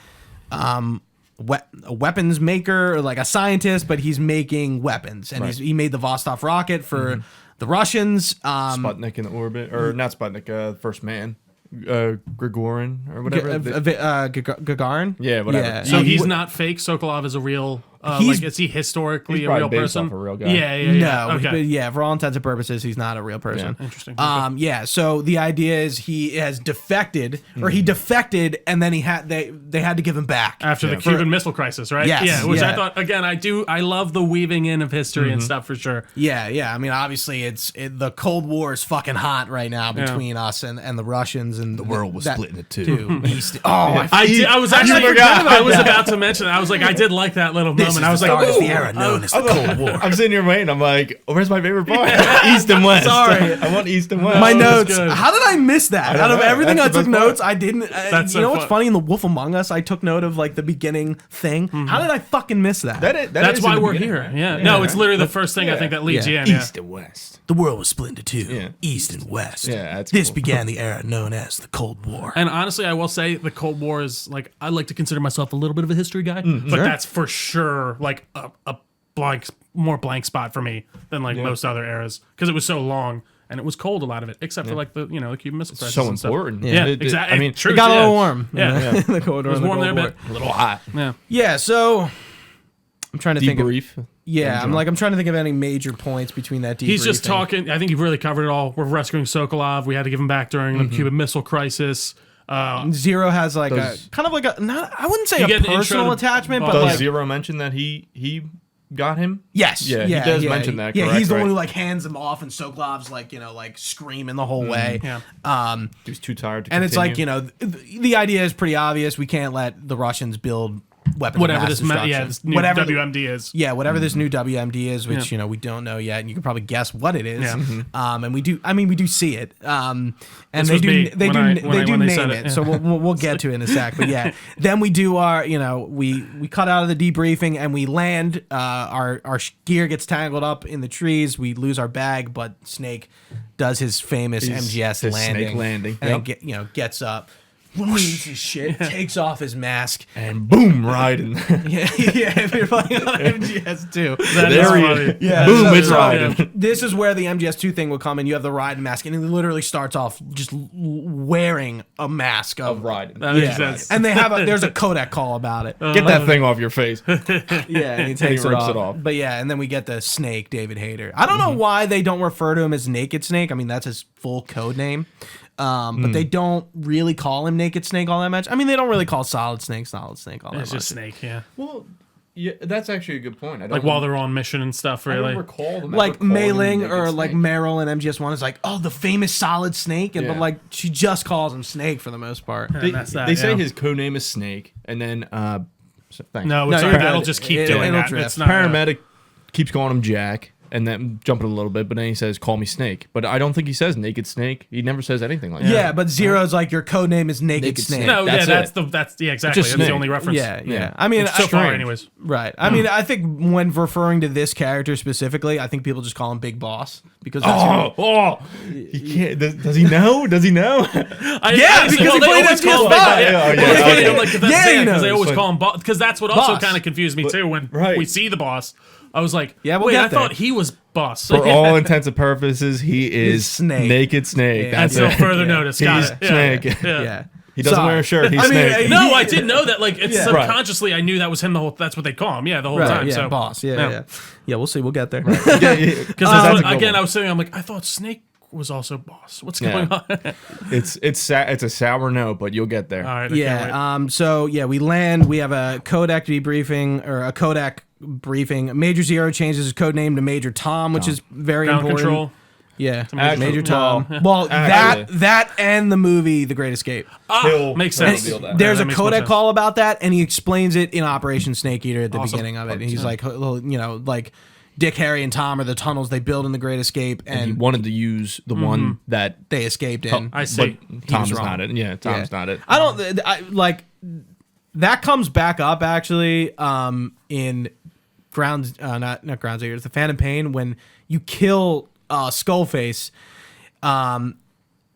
weapons maker, or like a scientist, but he's making weapons. And Right. he made the Vostok rocket for the Russians. Sputnik in orbit, or not Sputnik, First Man, Grigorin or whatever. Gagarin? Yeah, whatever. So he he's w- not fake. Sokolov is a real He's- Like, is he historically He's a real probably based person? off a real guy. Yeah. No, Okay. but yeah, for all intents and purposes, he's not a real person. Yeah. Interesting. Yeah, so the idea is he has defected, or he defected, and then they had to give him back. After the Cuban Missile Crisis, right? Yes, Yeah, which yeah. I thought, again, I love the weaving in of history and stuff for sure. Yeah. I mean, obviously, the Cold War is fucking hot right now between us and the Russians, and the world was split into two. I was actually I was about to mention. I was like, I did like that little moment. I was like, the ooh. era known as the Cold War. I'm sitting here waiting. I'm like, oh, where's my favorite part? East and West. Sorry. I want East and West. My Oh, that's notes. good. How did I miss that? don't Out of know. everything That's I the took best part. notes, I didn't. That's you so know what's fun. funny? In The Wolf Among Us, I took note of like the beginning thing. How did I fucking miss that? That's why we're here. Yeah. No, it's literally the first thing I think that leads you in. Yeah. East and West. The world was split into two, Yeah. East and West. Yeah, that's This cool. began the era known as the Cold War. And honestly, I will say the Cold War is like, I like to consider myself a little bit of a history guy, but Sure. that's for sure like a more blank spot for me than like most other eras because it was so long and it was cold a lot of it, except for like the the Cuban Missile Crisis. So and stuff. important. Yeah, It- exactly. I mean, True. It got a yeah. little warm. Yeah. in the Cold War. It was warm there a bit. a little hot. Yeah. Yeah, so I'm trying to think of. Debrief. Yeah, I'm trying to think of any major points between that debriefing. He's just talking. I think you've really covered it all. We're rescuing Sokolov. We had to give him back during the Cuban Missile Crisis. Zero has like Does- a kind of like a not. I wouldn't say You a get an intro personal to attachment, but Bob. Does like Zero mention that he got him? yes, Yeah, he does mention that, Yeah, correct, he's the one right? who like hands him off, and Sokolov's like like screaming the whole way. Yeah. He was too tired to And it's like continue. the idea is pretty obvious. We can't let the Russians build weapons. Whatever of mass this destruction. this new whatever WMD is. Yeah, whatever this new WMD is, which we don't know yet, and you can probably guess what it is. Yeah. And we do. I mean, we do see it. And This they was do. me They when do. I- They do when they name said it. it. So we'll get to it in a sec. But yeah, then we do our. We cut out of the debriefing and we land. Our gear gets tangled up in the trees. We lose our bag, but Snake does his famous MGS his landing. snake landing. And Yep. then gets up. Loses his shit, takes off his mask. and boom, riding. Yeah, if you're playing on MGS 2. That is There he funny. is. Yeah, Boom, so- it's so- riding. This is where the MGS2 thing will come in. You have the ride mask, and he literally starts off just wearing a mask of Riding. That makes sense. And there's a codec call about it. Get that thing off your face. Yeah, and he takes he it, rips off. it off. But yeah, and then we get the Snake, David Hayter. I don't know why they don't refer to him as Naked Snake. I mean, that's his full code name. But they don't really call him Naked Snake all that much. I mean, they don't really call Solid Snake all that It's much. just Snake. Yeah. Well, yeah, that's actually a good point. I don't Like while they're on mission and stuff. I don't Really. recall them Like ever calling him Mei-Ling Naked or like Snake. Meryl in MGS1 is like, oh, the famous Solid Snake. And but Yeah. like she just calls him Snake for the most part. They, that's that, they say yeah. his code name is Snake, and then thanks. No, No, it's you're alright. That'll good. just keep It- doing it'll that. drift. It's not. Paramedic keeps calling him Jack, and then jumping a little bit, but then he says, "Call me Snake." But I don't think he says Naked Snake. He never says anything like Yeah, that. but Zero's like your code name is Naked, Naked Snake. Snake. No, That's yeah, it. that's exactly. Just That's the Snake. only reference. Yeah. I mean, So far, strange. anyways. right. I mean, I think when referring to this character specifically, I think people just call him Big Boss because that's He can't. Does he know? Does he know? Yeah, because he they played always call him MGS5. Big Yeah, Boss. yeah, Yeah, okay. like, that's Yeah, he because they knows. always call him boss. Because that's what also Boss. kind of confused me too when right. we see the boss. I was like, Yeah, we'll wait, get I there. thought he was boss. For all intents and purposes, he is Snake. Naked Snake. Yeah. That's Until it. further notice. Got He's it. Yeah. Snake. Yeah. yeah. He doesn't Sorry. wear a shirt. He's I mean, Snake. No, I didn't know that. Like, it's Yeah. subconsciously, I knew that was him the whole. That's what they call him. Yeah, the whole Right, time. yeah, So Boss. Yeah. We'll see. We'll get there. Because that's a good again, one. I was sitting. I'm like, I thought Snake was also boss. What's Yeah. going on? All It's a sour note, but you'll get there. right. I can't wait. Yeah. So yeah, we land. We have a Kodak debriefing or a Kodak briefing. Major Zero changes his code name to Major Tom, which is very Ground important. control. Yeah, Actually, Major Tom. Well, actually. that and the movie The Great Escape. He'll- Makes he'll sense. reveal that. There's that a makes more Kodak sense. call about that, and he explains it in Operation Snake Eater at the Awesome. beginning of it. And he's like, like Dick, Harry, and Tom are the tunnels they build in The Great Escape, He and wanted to use the one that they escaped in. I see. But Tom's wrong. not it. Yeah, Tom's not it. I don't like that comes back up actually in Ground not Ground Zero, it's the Phantom Pain when you kill Skullface.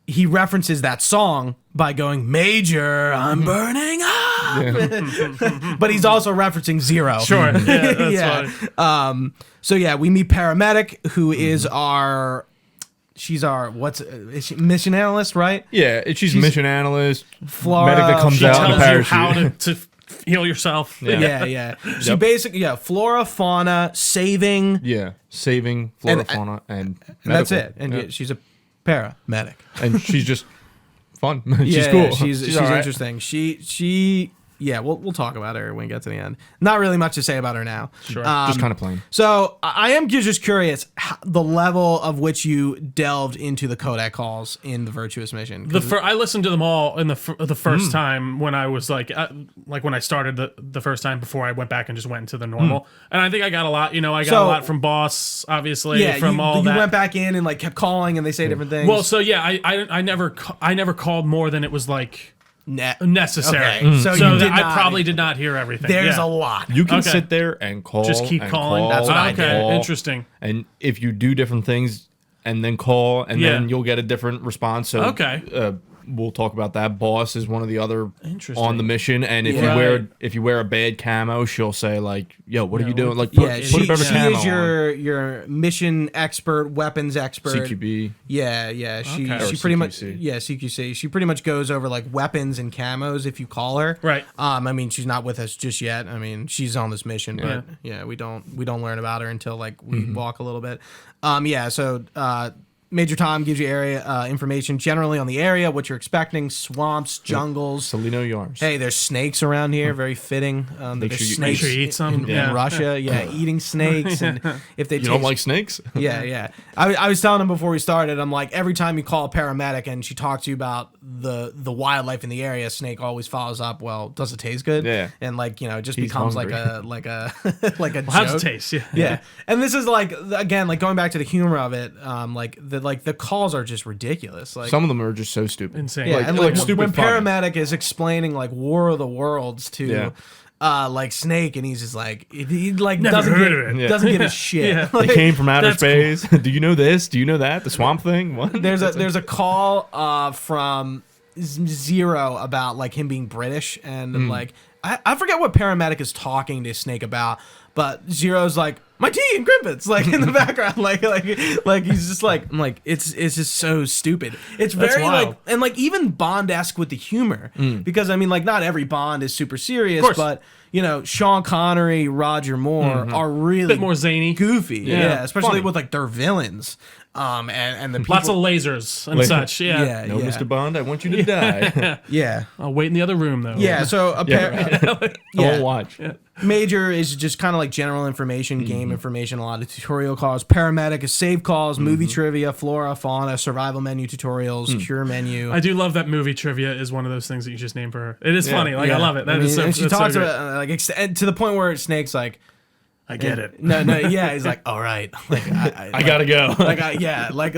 He references that song by going, Major, I'm burning up. But he's also referencing Zero. Sure. Yeah, that's Yeah. funny. So yeah, we meet Paramedic, who is she's our is she mission analyst, right? Yeah, she's mission analyst. Flora, medic that comes she out in a Tells you how parachute. to heal yourself. Yeah. She basically, flora, fauna, saving. Yeah, saving flora, fauna, and That's medical. it. And she's a paramedic. And she's just fun. She's Yeah, cool. She's all right. interesting. She we'll talk about her when we get to the end. Not really much to say about her now. Sure. Just kind of plain. So I am just curious the level of which you delved into the codec calls in the Virtuous mission. I listened to them all in the first time when I was like when I started the first time before I went back and just went into the normal. And I think I got a lot. I got a lot from Boss, obviously. From all that. You went back in and like kept calling, and they say different things. Well, so yeah, I never called more than it was like necessary. Okay. So you did I not- probably did not hear everything. There's Yeah. a lot. You can Okay. sit there and call. Just keep and calling. Call That's what I and did. call. Interesting. And if you do different things and then call, and then you'll get a different response. So Okay. we'll talk about that. Boss is one of the other Interesting. on the mission, and if Yeah. you wear a bad camo, she'll say like, "Yo, what are you doing?" Like, Yeah, put she a better camo is your mission expert, weapons expert. on. CQB. Yeah. She Okay. she Or pretty much CQC. CQC. She pretty much goes over like weapons and camos if you call her. Right. I mean, she's not with us just yet. I mean, she's on this mission, but we don't learn about her until like we walk a little bit. So Major Tom gives you area information generally on the area, what you're expecting, swamps, jungles. Salino Yarns. Hey, there's snakes around here. Very fitting. Make There's sure you- snakes Make sure you eat some. in Yeah. Russia. Yeah, eating snakes, and if they You don't like snakes? yeah. I was telling him before we started. I'm like, every time you call a paramedic and she talks to you about the wildlife in the area, Snake always follows up. Well, does it taste good? Yeah. And like it just He's becomes hungry. like a like a How's joke. it taste? Yeah. Yeah, and this is like again like going back to the humor of it. The calls are just ridiculous. Like Some of them are just so stupid. Insane. yeah, like- and like like stupid when funny. paramedic is explaining like War of the Worlds to. Yeah. Like Snake, and he's just like he like Never doesn't heard give, of it. Yeah. doesn't give a shit. Yeah. Like, They came from outer That's cool. space. Do you know this? Do you know that? The swamp thing? What? There's a call from Zero about like him being British and like I forget what paramedic is talking to Snake about, but Zero's like my tea and crimpets like in the background like he's just like I'm like it's just so stupid. It's That's very wild. like and like even Bond-esque with the humor because I mean like not every Bond is super serious, course. but Sean Connery, Roger Moore are really Bit more zany. goofy, yeah, especially Funny. with like their villains. And the people, Lots of lasers and Lasers. such. Yeah. No, Mr. Bond, I want you to die. yeah. I'll wait in the other room though. Yeah, so I won't watch. Major is just kind of like general information, game information, a lot of tutorial calls. Paramedic is save calls, movie trivia, flora, fauna, survival menu tutorials, cure menu. I do love that movie trivia is one of those things that you just name for her. It is funny. Like Yeah. I love it. That is so. and she that's so talks great. about like and to the point where Snake's like, I get it. no, yeah, he's like, all right, like I gotta go.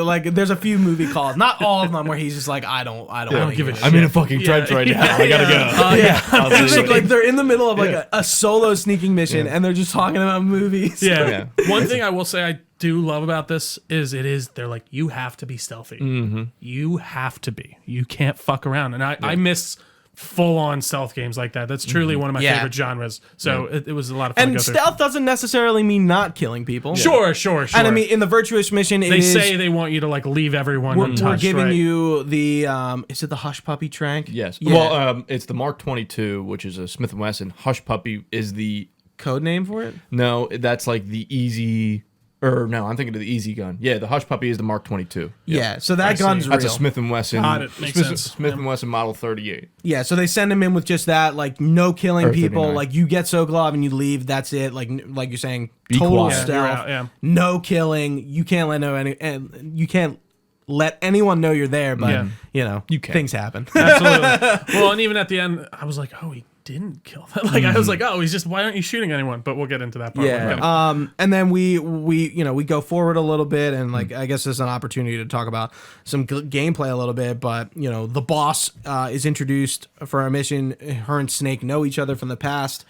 like there's a few movie calls, not all of them, where he's just like, I don't wanna give a hear shit. this. I'm in a fucking trench right now. I gotta go. Yeah, I'll and see think, you. like they're in the middle of like a solo sneaking mission, and they're just talking about movies. Yeah. Yeah. One thing I will say I do love about this is they're like, you have to be stealthy. Mm-hmm. You have to be. You can't fuck around. And I miss full on stealth games like that. That's truly one of my Yeah. favorite genres. So it was a lot of fun to And go through. stealth doesn't necessarily mean not killing people. Sure. And I mean, in the Virtuous mission, they say they want you to like leave everyone we're untouched. giving right? you the is it the Hush Puppy trank? Yes. Yeah. Well, it's the Mark 22, which is a Smith & Wesson. Hush Puppy is the... Code name for it? No, that's like the easy... Or no, I'm thinking of the easy gun. Yeah, the Hush Puppy is the Mark 22. Yeah. So that gun's That's real. a Smith & Wesson. Got it. Makes sense. Smith & Wesson Model 38. Yeah. So they send him in with just that, like no killing Or people. 39. Like you get so glove and you leave. That's it. Like you're saying, Be total quiet. Yeah, stealth. you're out, yeah. No killing. You can't let anyone know you're there. But Yeah. You can. things happen. Absolutely. Well, and even at the end, I was like, oh, he didn't kill that. Like I was like, oh, he's just, why aren't you shooting anyone? But we'll get into that part. Yeah. And then we go forward a little bit, and like I guess there's an opportunity to talk about some gameplay a little bit. But the boss is introduced for our mission. Her and Snake know each other from the past.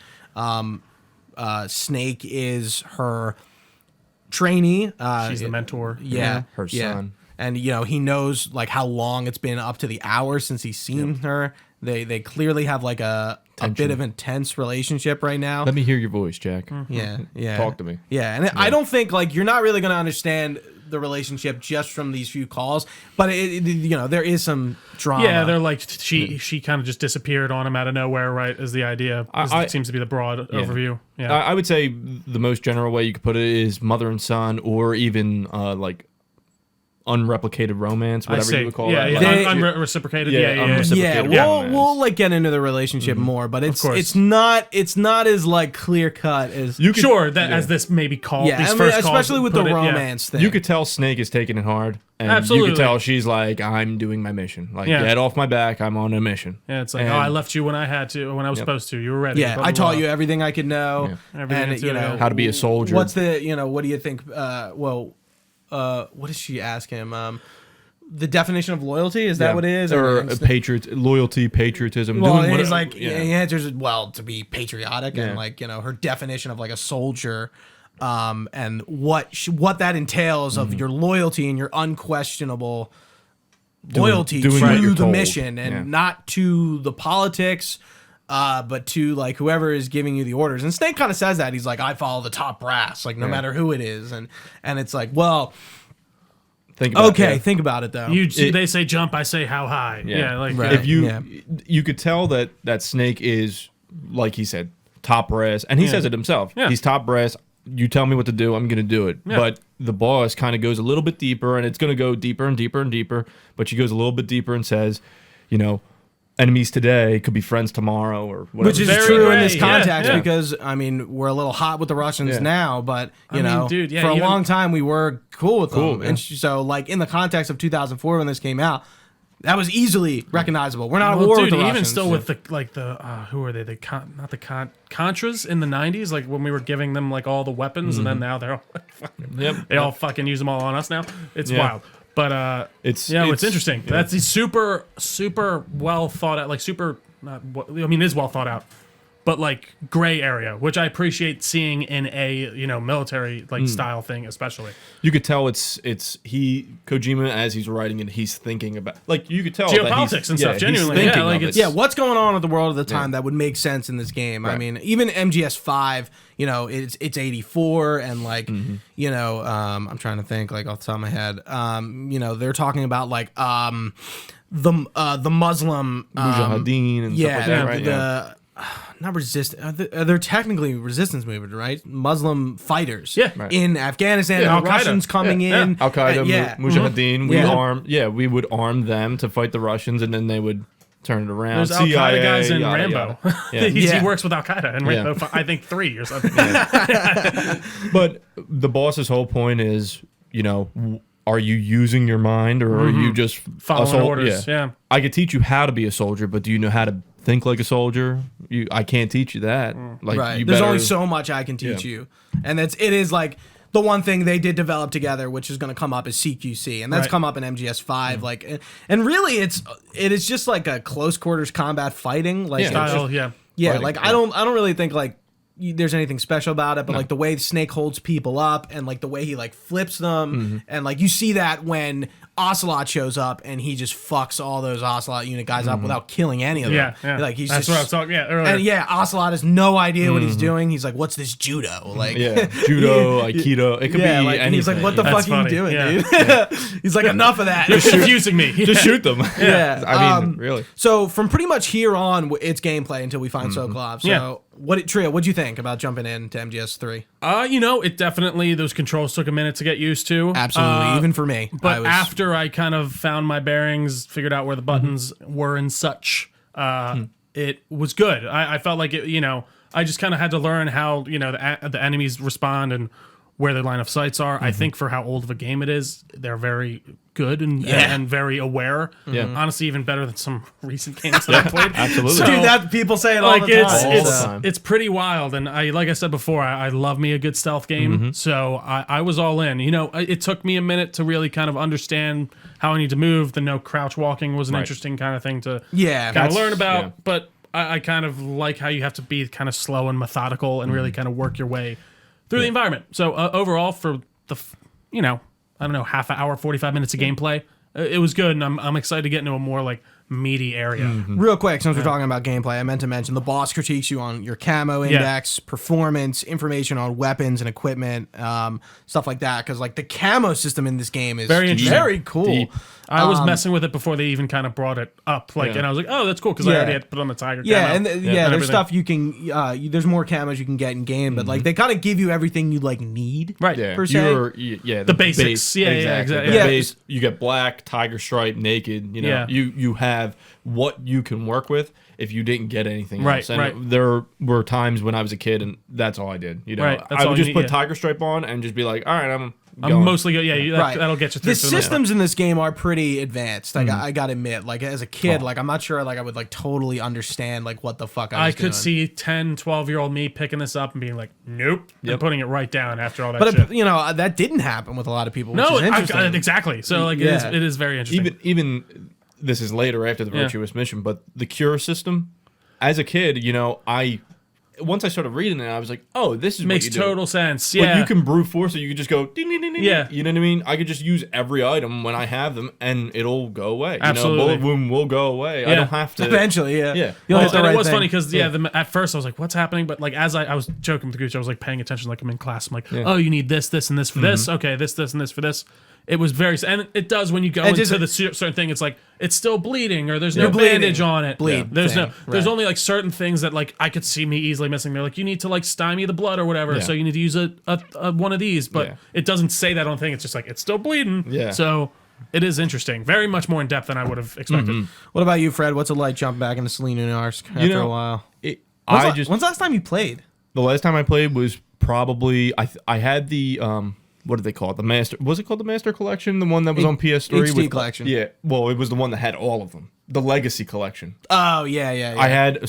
Snake is her trainee. She's the mentor. Yeah, Her yeah. son. And he knows like how long it's been up to the hour since he's seen her. They clearly have like a bit of intense relationship right now. Let me hear your voice, Jack. Yeah. Talk to me. Yeah, and I don't think like you're not really going to understand the relationship just from these few calls, but there is some drama. Yeah, they're like she kind of just disappeared on him out of nowhere, right? Is the idea? It seems to be the broad overview. Yeah, I would say the most general way you could put it is mother and son, or even like unreplicated romance, whatever you would call that. Yeah, unreciprocated. We'll like get into the relationship more, but it's not as like clear cut as as this may be called. Yeah, these first especially calls with the romance thing. You could tell Snake is taking it hard, and Absolutely. you could tell she's like, "I'm doing my mission. Like, get off my back. I'm on a mission." Yeah, it's like, I left you when I had to, when I was supposed to. You were ready. Yeah, I taught you everything I could know, Everything and how to be a soldier. What's the what do you think? What does she ask him? The definition of loyalty, is that what it is? Or loyalty, patriotism. Well, doing he's like, he answers, to be patriotic and like, her definition of like a soldier, and what that entails of your loyalty and your unquestionable loyalty doing what to you're the told. mission and not to the politics, but to like whoever is giving you the orders. And Snake kind of says that. He's like, I follow the top brass, like no matter who it is. And it's like, well, think about it though. They say jump, I say how high. Yeah, like right. If you could tell that Snake is, like he said, top brass, and he says it himself. Yeah. He's top brass. You tell me what to do, I'm going to do it. Yeah. But the boss kind of goes a little bit deeper, and it's going to go deeper and deeper and deeper. But she goes a little bit deeper and says, enemies today could be friends tomorrow, or whatever. Which is Very true gray. in this context Yeah. because we're a little hot with the Russians now, but for a even- long time we were cool with them. yeah. And so like in the context of 2004 when this came out, that was easily recognizable. We're not at war with the Russians. Even still with who are they? Not the Contras in the 90s, like when we were giving them like all the weapons, and then now they're all they all fucking use them all on us now. It's wild. But it's interesting. That's the super well thought out, like it is well thought out, but like gray area, which I appreciate seeing in a military like style thing, especially. You could tell it's Kojima as he's writing it, he's thinking about, like, you could tell geopolitics and stuff. Genuinely, what's going on with the world at the time that would make sense in this game. Right. I mean, even MGS5, it's 84, and like I'm trying to think like off the top of my head. They're talking about like the Muslim Mujahideen and stuff like that, right? Not resistance. They're technically resistance movement, right? Muslim fighters. Right. In Afghanistan, Al Russians coming in. Al Qaeda, Mujahideen. Mm-hmm. We would arm them to fight the Russians, and then they would turn it around. There's Al Qaeda guys in yada, Rambo. yada. He works with Al Qaeda in Rambo. I think 3 or something. But the boss's whole point is, are you using your mind, or are you just following orders? Yeah. I could teach you how to be a soldier, but do you know how to think like a soldier? I can't teach you that. Like, right. There's only so much I can teach you, and it is like the one thing they did develop together, which is going to come up, is CQC, and that's come up in MGS5. Like, and really, it is just like a close quarters combat fighting, like style. Fighting, like I don't really think like there's anything special about it, but like the way Snake holds people up, and like the way he like flips them, and like you see that when Ocelot shows up and he just fucks all those Ocelot unit guys up without killing any of them. Yeah. Like that's what I was talking earlier. And Ocelot has no idea what he's doing. He's like, "What's this judo?" Like, judo, aikido. It could be anything. He's like, "What the fuck are you doing, dude?" He's like, "Enough of that. You're confusing me." Just shoot them. I mean, really. So from pretty much here on, it's gameplay until we find Sokolov. So what'd you think about jumping into MGS3? It definitely, those controls took a minute to get used to. Absolutely, even for me. But after I kind of found my bearings, figured out where the buttons were and such, it was good. I felt like it. I just kind of had to learn how the enemies respond and where their line of sights are. I think for how old of a game it is, they're very good and very aware. Honestly, even better than some recent games that I played. Absolutely. So, dude, that people say it all the time. It's pretty wild, and like I said before, I love me a good stealth game. So I was all in. It took me a minute to really kind of understand how I need to move. The no crouch walking was an interesting kind of thing to kind of learn about. But I kind of like how you have to be kind of slow and methodical and really kind of work your way through the environment. So overall, for the I don't know, half an hour, 45 minutes of gameplay, it was good, and I'm excited to get into a more like meaty area. Real quick, since we're talking about gameplay, I meant to mention the boss critiques you on your camo index, performance, information on weapons and equipment, stuff like that. Because like the camo system in this game is Very interesting. very cool. Deep. I was messing with it before they even kind of brought it up, like, and I was like, "Oh, that's cool," because I already had put on the tiger. Yeah, camo and there's everything. stuff you can. There's more camos you can get in game, but like they kind of give you everything you like need. Right. Yeah, per se. the basics. base, Yeah, exactly. yeah. The base, you get black, tiger stripe, naked. You know, Yeah. you have what you can work with if you didn't get anything Right, else. And right. there were times when I was a kid, and that's all I did. You know, Right, that's I all would you just need, put yeah. tiger stripe on and just be like, all right, I'm mostly good. Yeah, Right. that'll get you through. The for the most part. systems in this game are pretty advanced. I gotta admit, like as a kid, like I'm not sure like I would like totally understand like what the fuck I was doing. could see 10, 12-year-old me picking this up and being like, "Nope," and putting it right down after all that But shit. that didn't happen with a lot of people. No, which is interesting. exactly. So like, Yeah. it is very interesting. even this is later after the Virtuous mission, but the cure system. As a kid, you know, once I started reading it, I was like, oh, this is Makes what you total do. sense. But Yeah, you can brute force it. You can just go, ding, ding, ding, ding, Yeah. you know what I mean? I could just use every item when I have them, and it'll go away. Absolutely. You know, bullet wound will go away. I Yeah. don't have to. Eventually, yeah. Yeah. You'll Well, hit the and right it was thing. funny because at first I was like, "What's happening?" But like as I was joking with Gucci, I was like paying attention, like I'm in class. I'm like, "Oh, you need this, this, and this for this. Okay, this, and this for this." It was very, and it does when you go into just- the certain thing. It's like it's still bleeding, or there's You're no bleeding. bandage on it. Bleed There's thing. there's Right. only like certain things that like I could see me easily missing. They're like, you need to like stymie the blood or whatever, Yeah. so you need to use a one of these. But Yeah. it doesn't say that on the thing. It's just like it's still bleeding. Yeah. So it is interesting. Very much more in depth than I would have expected. What about you, Fred? What's it like jumping back into Selena Narsk after a while? When's When's the last time you played? the last time I played was probably I had the what did they call it? The master, was it called the Master Collection? The one that was on PS3 HD collection. Yeah, well, it was the one that had all of them. The Legacy Collection. Oh yeah. I had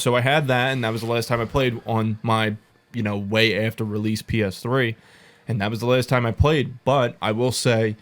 that, and that was the last time I played on my way after release PS3, and that was the last time I played. But I will say,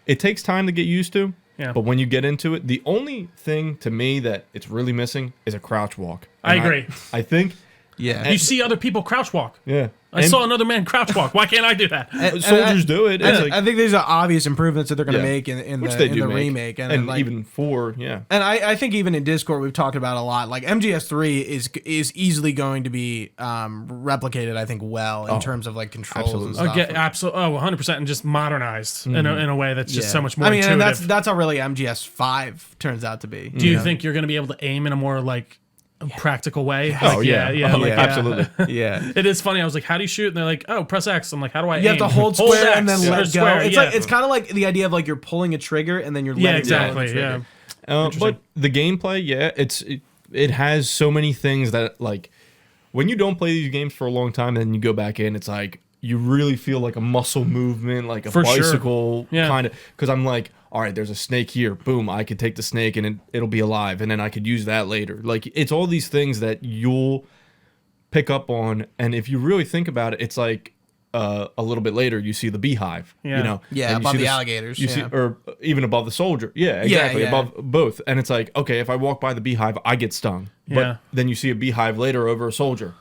it takes time to get used to. Yeah. But when you get into it, the only thing to me that it's really missing is a crouch walk. I And agree. I think. Yeah. You see other people crouch walk. Yeah. I saw another man crouch walk. Why can't I do that? Soldiers do it. It's like, I think there's obvious improvements that they're going to Yeah. make in which the, they in do the make. remake, and like, even 4, yeah. And I think even in Discord we've talked about it a lot. Like MGS3 is easily going to be replicated, I think, well in terms of like controls and absolutely. stuff. Okay, absolutely. Oh, 100%, and just modernized in a way that's just Yeah. so much more I mean, and intuitive. that's how really MGS5 turns out to be. Do you think you're going to be able to aim in a more like practical way? Oh, Like, yeah. yeah, Oh, like, yeah. Absolutely. Yeah. It is funny. I was like, "How do you shoot?" And they're like, "Oh, press X." I'm like, "How do I?" You have to hold square and then X, let or go. square, It's yeah. like it's kind of like the idea of like you're pulling a trigger and then you're yeah, letting go of the exactly, yeah. trigger. But the gameplay, yeah, it has so many things that, like, when you don't play these games for a long time and then you go back in, it's like you really feel like a muscle movement, like a For sure. bicycle Yeah. kind of. Because I'm like, all right, there's a snake here. Boom, I could take the snake and it'll be alive, and then I could use that later. Like, it's all these things that you'll pick up on, and if you really think about it, it's like a little bit later you see the beehive. Yeah. You know, Yeah, and you above see the s- alligators, You see, yeah. or even above the soldier. Yeah, exactly. yeah. Above both, and it's like, okay, if I walk by the beehive, I get stung. Yeah. But then you see a beehive later over a soldier.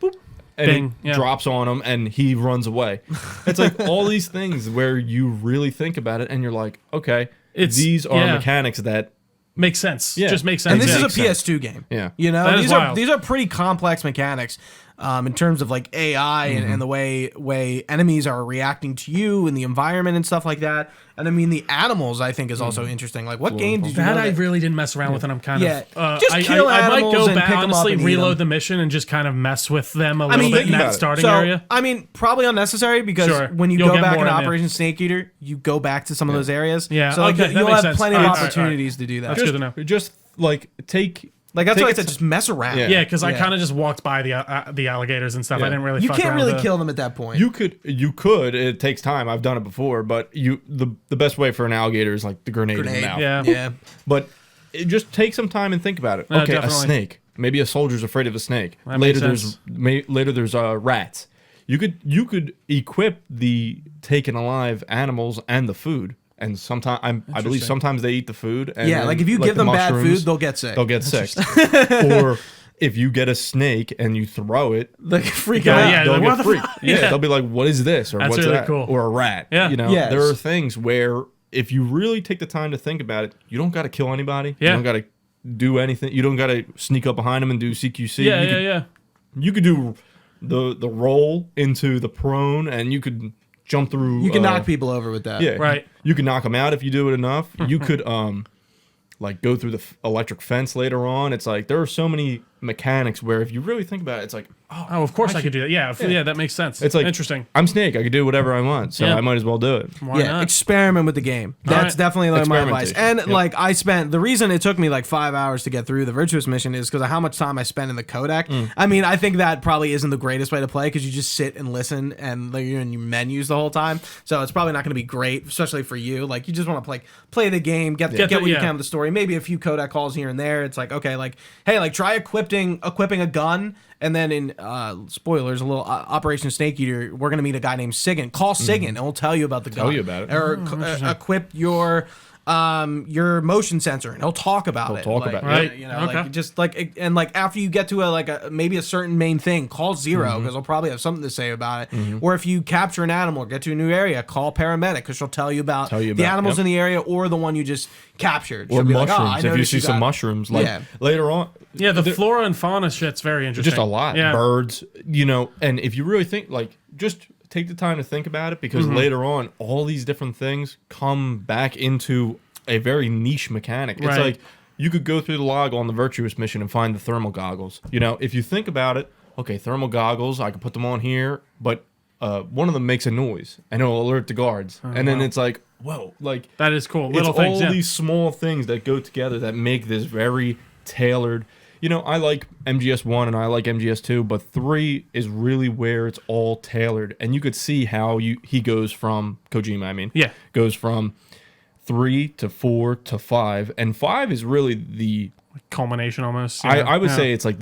Boop. And Bing, it yeah. drops on him and he runs away. It's like all these things where you really think about it and you're like, okay, these are mechanics that Makes sense. Yeah. Just makes sense. And this yeah. is a PS2 game. Yeah. You know, That is these are wild. these are pretty complex mechanics in terms of like AI and the way enemies are reacting to you and the environment and stuff like that. And I mean, the animals I think is also interesting. Like, what game did you That know I that- really didn't mess around with, and I'm kind Yeah. of Just kill I might animals go and back, pick 'em up honestly, and eat reload 'em. the mission and just kind of mess with them a little mean, bit think in about that it. starting So, area. I mean, probably unnecessary because Sure. when you You'll go get back more in in, yeah. Operation Snake Eater, you go back to some of those areas. Yeah, So like, okay, that you'll makes have sense. plenty of All right, all right. opportunities to do that. That's good to know. just like take. Like that's Take why I it said to- just mess around. Yeah. Yeah, because I Yeah. kind of just walked by the alligators and stuff. Yeah. I didn't really. You fuck can't around really with it. kill them at that point. You could. It takes time. I've done it before, but the best way for an alligator is like the grenade in the Grenade. mouth. Yeah. Yeah. But just take some time and think about it. Yeah, Okay, definitely. a snake. Maybe a soldier's afraid of a snake. That Later makes there's rats. You could equip the taken alive animals and the food. And sometimes I believe sometimes they eat the food. And Yeah, then, like if you give the them bad mushrooms, food, they'll get sick. They'll get sick. Or if you get a snake and you throw it, Like freak Yeah, out. yeah. they'll like, get what the freaked. fuck? Yeah, Yeah. they'll be like, "What is this?" Or That's "What's really that?" cool. Or a rat. Yeah. You know, Yes. there are things where if you really take the time to think about it, you don't got to kill anybody. Yeah. You don't got to do anything. You don't gotta sneak up behind him and do CQC. You could do the roll into the prone, and you could jump through. You can knock people over with that. Yeah, Right. You can knock them out if you do it enough. You could like go through the electric fence later on. It's like there are so many mechanics where if you really think about it, it's like, Oh, of course I could do that. Yeah, that makes sense. it's like interesting. I'm Snake. I could do whatever I want, so Yeah. I might as well do it. Why Yeah, not? experiment with the game. That's right. definitely like my advice. Experimentation. And like I spent the reason it took me like 5 hours to get through the Virtuous mission is because of how much time I spent in the codec. I mean, I think that probably isn't the greatest way to play because you just sit and listen and like you're in your menus the whole time. So it's probably not going to be great, especially for you. Like you just want to play the game, get what you can of the story. Maybe a few codec calls here and there. It's like okay, like hey, like try equipping a gun. And then in spoilers, a little Operation Snake Eater, we're gonna meet a guy named Sigan. Call Sigan, and he'll tell you about the gun. Tell you about it. Or equip your motion sensor, and he'll talk about it. talk about it. Right. You know, Okay. like just like and like after you get to maybe a certain main thing, call Zero because he'll probably have something to say about it. Or if you capture an animal, or get to a new area, call Paramedic because she'll tell you about the animals in the area or the one you just captured. Or She'll be like, mushrooms. "Oh, I If you noticed see some got-" mushrooms, like later on. Yeah, the flora and fauna shit's very interesting. Just a lot. Yeah. Birds, and if you really think, like, just take the time to think about it because later on, all these different things come back into a very niche mechanic. It's Right. like you could go through the log on the Virtuous mission and find the thermal goggles. If you think about it, okay, thermal goggles, I can put them on here, but one of them makes a noise and it'll alert the guards. And then it's like, whoa, like That is cool. it's Little things. all Yeah. these small things that go together that make this very tailored. I like MGS1 and I like MGS2, but 3 is really where it's all tailored. And you could see how he goes from Kojima, goes from 3 to 4 to 5. And 5 is really the Culmination almost. I would say it's like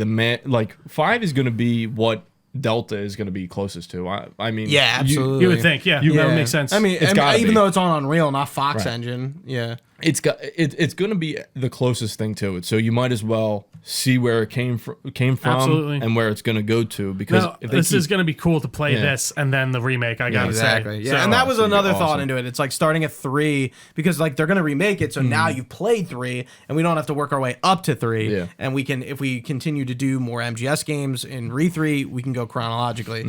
like 5 is going to be what Delta is going to be closest to. I mean, Yeah, absolutely. You would think, that would make sense. I mean, It's gotta even be. though it's on Unreal, not Fox Right. Engine. Yeah. it's going to be the closest thing to it. So you might as well see where it came from Absolutely. and where it's going to go to because no, if they this keep, is going to be cool to play this and then the remake. I gotta Exactly. say, Yeah, and that was it's gonna be another thought awesome. into it. It's like starting at 3 because like they're gonna remake it, so now you've played 3, and we don't have to work our way up to 3. Yeah. And we can, if we continue to do more MGS games in Re3, we can go chronologically.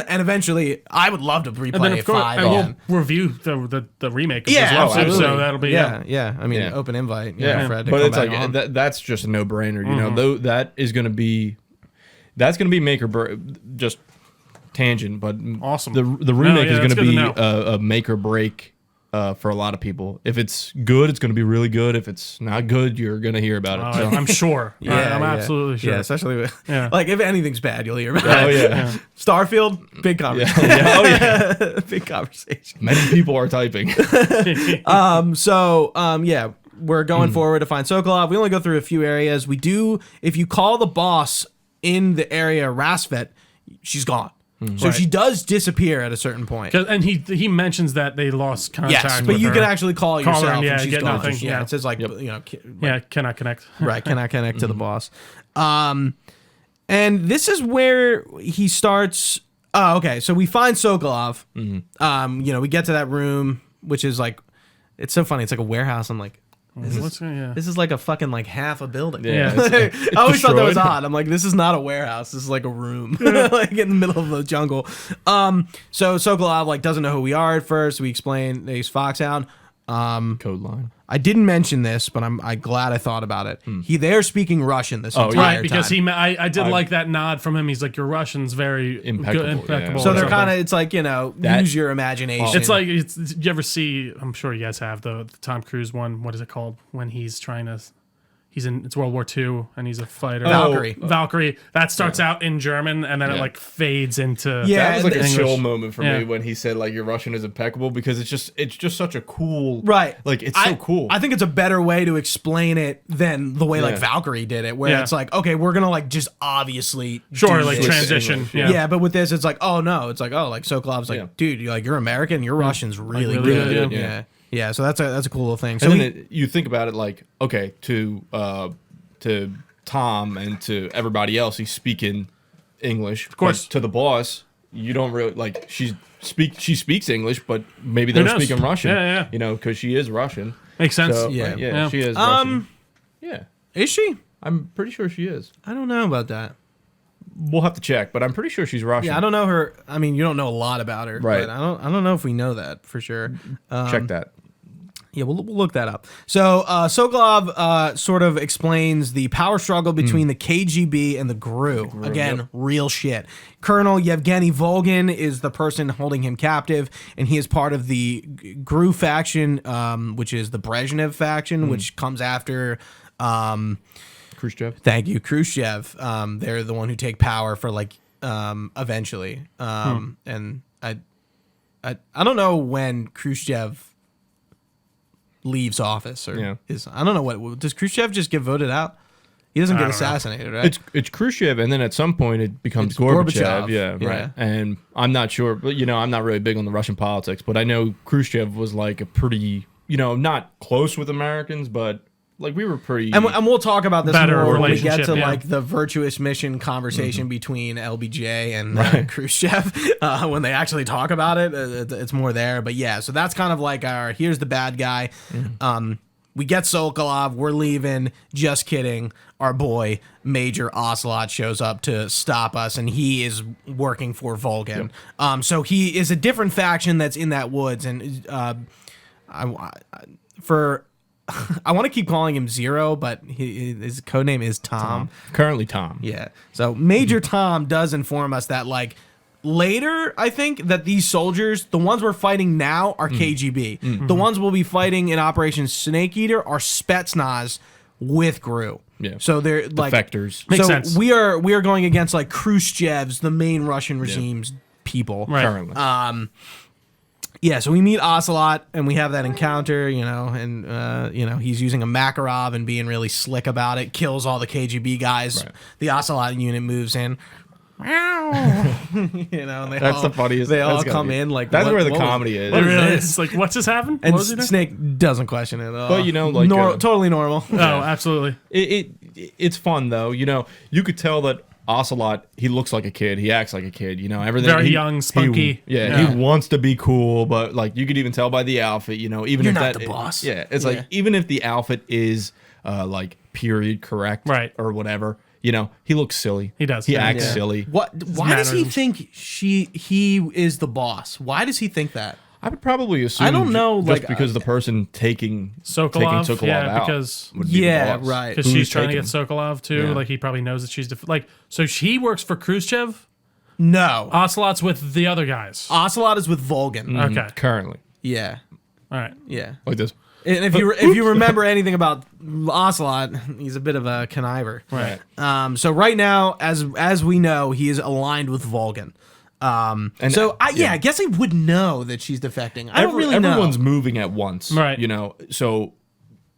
And eventually, I would love to and replay then of course, 5 and again. we'll review the remake Yeah, as well. Too, absolutely. so that'll be Yeah. I mean, Yeah. open invite. yeah, Fred to but come it's back like on. that's just a no brainer. Though that is going to be make or break. Just tangent, but Awesome. The remake yeah, is going that's to good be to a make or break. For a lot of people, if it's good, it's going to be really good. If it's not good, you're going to hear about it. So. I'm sure. I'm absolutely sure. Yeah, especially with, Yeah. like if anything's bad, you'll hear about Oh it. yeah. Starfield, big conversation. Oh yeah. Big conversation. Many people are typing. Yeah, we're going forward to find Sokolov. We only go through a few areas. We do, if you call the boss in the area Rasvet, she's gone. So Right. she does disappear at a certain point. And he mentions that they lost contact. Yes, but with you her. can actually call Call her yourself and, and, yeah, she's get gone. nothing, Yeah, yeah. it says like, cannot connect. right, cannot connect to the boss. And this is where he starts. Oh, okay. So we find Sokolov. We get to that room, which is like, it's so funny. It's like a warehouse. I'm like, this is like a fucking like half a building. Yeah, I always thought that was destroyed. odd. I'm like, this is not a warehouse. This is like a room, like in the middle of the jungle. So Sokolov like doesn't know who we are at first. We explain that he's Foxhound. Code line. I didn't mention this, but I'm glad I thought about it. They're speaking Russian this entire Right, because time. I did like that nod from him. He's like, your Russian's very Impeccable, good, impeccable. yeah. So or they're something. kind of, it's like, use your imagination. It's like, you ever see, I'm sure you guys have, the Tom Cruise one, what is it called? When he's trying to, it's World War II, and he's a fighter. Valkyrie. Valkyrie. That starts out in German, and then it like fades into... Yeah, That was like a English. chill moment for Yeah. me when he said like your Russian is impeccable because it's just such a cool right. Like it's so cool. I think it's a better way to explain it than the way like Yeah. Valkyrie did it, where Yeah. it's like, okay, we're gonna like just obviously Sure, do like this. transition. English. Yeah. Yeah, but with this, it's like, oh no, it's like, oh, like Sokolov's like, Yeah. dude, you're American, your Russian's really, really good. good, Yeah. Yeah, so that's a cool little thing. So and then you think about it like okay to Tom and to everybody else he's speaking English. Of course. to the boss you don't really like she speaks English, but maybe they're knows? speaking Russian. Yeah, yeah. Because she is Russian. Makes sense. So, Yeah. yeah, Yeah. she is Russian. Yeah. Is she? I'm pretty sure she is. I don't know about that. We'll have to check, but I'm pretty sure she's Russian. Yeah, I don't know her. I mean, you don't know a lot about her, Right. But I don't know if we know that for sure. Check that. Yeah, we'll look that up. So Sokolov sort of explains the power struggle between the KGB and the GRU. Again, yep. real shit. Colonel Yevgeny Volgin is the person holding him captive, and he is part of the GRU faction, which is the Brezhnev faction, which comes after... Khrushchev. Thank you, Khrushchev. They're the one who take power for eventually. And I don't know when Khrushchev leaves office or is. I don't know what does Khrushchev just get voted out? He doesn't get assassinated, right? It's Khrushchev, and then at some point it becomes Gorbachev. Yeah, Yeah. right. And I'm not sure, but I'm not really big on the Russian politics, but I know Khrushchev was like a pretty, not close with Americans, but like we were pretty. And we'll talk about this Better more when we get to relationship, the Virtuous mission conversation between LBJ and Khrushchev. When they actually talk about it, it's more there. But yeah, so that's kind of like our here's the bad guy. We get Sokolov. We're leaving. Just kidding. Our boy Major Ocelot shows up to stop us, and he is working for Volgin. So he is a different faction that's in that woods, and I want to keep calling him Zero, but his codename is Tom. Currently Tom. Yeah. So Major Tom does inform us that later, I think that these soldiers, the ones we're fighting now, are KGB. The ones we'll be fighting in Operation Snake Eater are Spetsnaz with GRU. Yeah. So they're Defectors. Makes so sense. we are going against Khrushchev's, the main Russian regime's people. Right. Currently. Yeah, so we meet Ocelot and we have that encounter, and he's using a Makarov and being really slick about it, kills all the KGB guys. Right. The Ocelot unit moves in. And they That's the funniest. They all that's gotta come be- in That's what- where the what was- comedy is. It really this? is. Like, what's just happened? And What was he doing? Snake doesn't question it at all. But, totally normal. Oh, absolutely. It's fun though. You could tell that Ocelot, he looks like a kid. He acts like a kid. Everything. Very young, spunky. He wants to be cool, but you could even tell by the outfit. Even You're if not that the boss. Yeah, it's Yeah. even if the outfit is period correct, Right. or whatever. He looks silly. He does. He Yeah. acts Yeah. silly. Why does he mannerisms. think he is the boss? Why does he think that? I would probably assume. I don't know, just because the person taking Sokolov, Sokolov yeah, out because would be the boss. right. because Who's she's trying to taking get Sokolov too. Yeah. Like he probably knows that she's so she works for Khrushchev. No. Ocelot's with the other guys. Ocelot is with Volgin. Okay, Currently, Yeah. all right. Yeah. like this. And if you remember anything about Ocelot, he's a bit of a conniver. Right. So right now, as we know, he is aligned with Volgin. I guess I would know that she's defecting. I don't really know. Everyone's moving at once, Right. So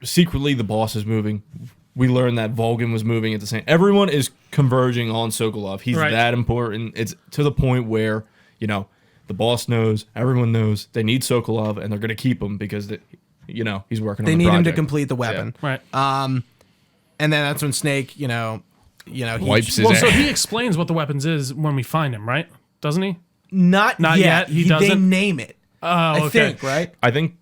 secretly, the boss is moving. We learned that Volgin was moving at the same. Everyone is converging on Sokolov. He's Right. that important. It's to the point where the boss knows, everyone knows they need Sokolov, and they're going to keep him because he's working. They on the need him to project. complete the weapon. Right. And then that's when Snake, he Wipes his Well, ass. so he explains what the weapons is when we find him, right? Doesn't he? Not yet. He They doesn't? name it. Oh, I okay. think, right? I think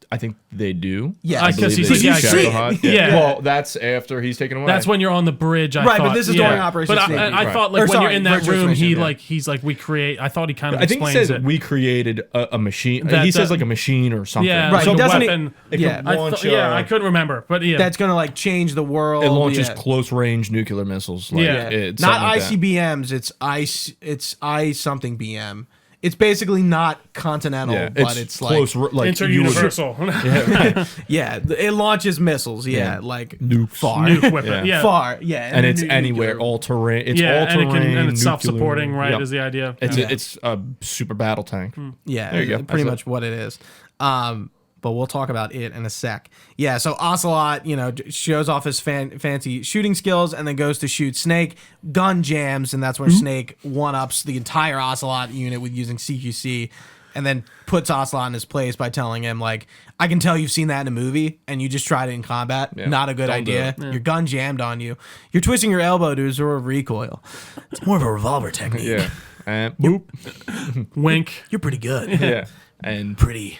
they do. Yeah. I guess believe he's they like, do. yeah, Shadowheart. Yeah. Well, that's after he's taken away. That's when you're on the bridge. I Right, thought. but this is yeah. during Operation But Snake Eater. I Right. thought Or when sorry, you're in that Virtuous room, mission, yeah. he's like we create. I thought he kind of I think he explains says it. we created a machine. That- He says that- like a machine or something. Yeah, Right, like he a doesn't- weapon. It Yeah. could I launch, I couldn't remember, but yeah, That's going to change the world. it launches yeah. close range nuclear missiles. Yeah. It's Not something like that. ICBMs. It's I something BM. It's basically not continental, Yeah, but it's close. like inter-universal it launches missiles. Yeah, like Nukes. far, nuke weapon. Yeah, far. Yeah, and it's nuclear. anywhere, all terrain. It's yeah, all and terrain. it can and it's nuclear. self-supporting. Right, Yep. is the idea. It's Yeah. it's a super battle tank. Yeah, There you go. pretty That's much what it is. But we'll talk about it in a sec. Yeah, so Ocelot, shows off his fancy shooting skills and then goes to shoot Snake. Gun jams, and that's where Snake one-ups the entire Ocelot unit with using CQC, and then puts Ocelot in his place by telling him, I can tell you've seen that in a movie, and you just tried it in combat. Yeah, Not a good don't do idea. it. Your gun jammed on you. You're twisting your elbow to absorb recoil. It's more of a revolver technique. Yeah, and boop. Wink. You're pretty good. Yeah, and Pretty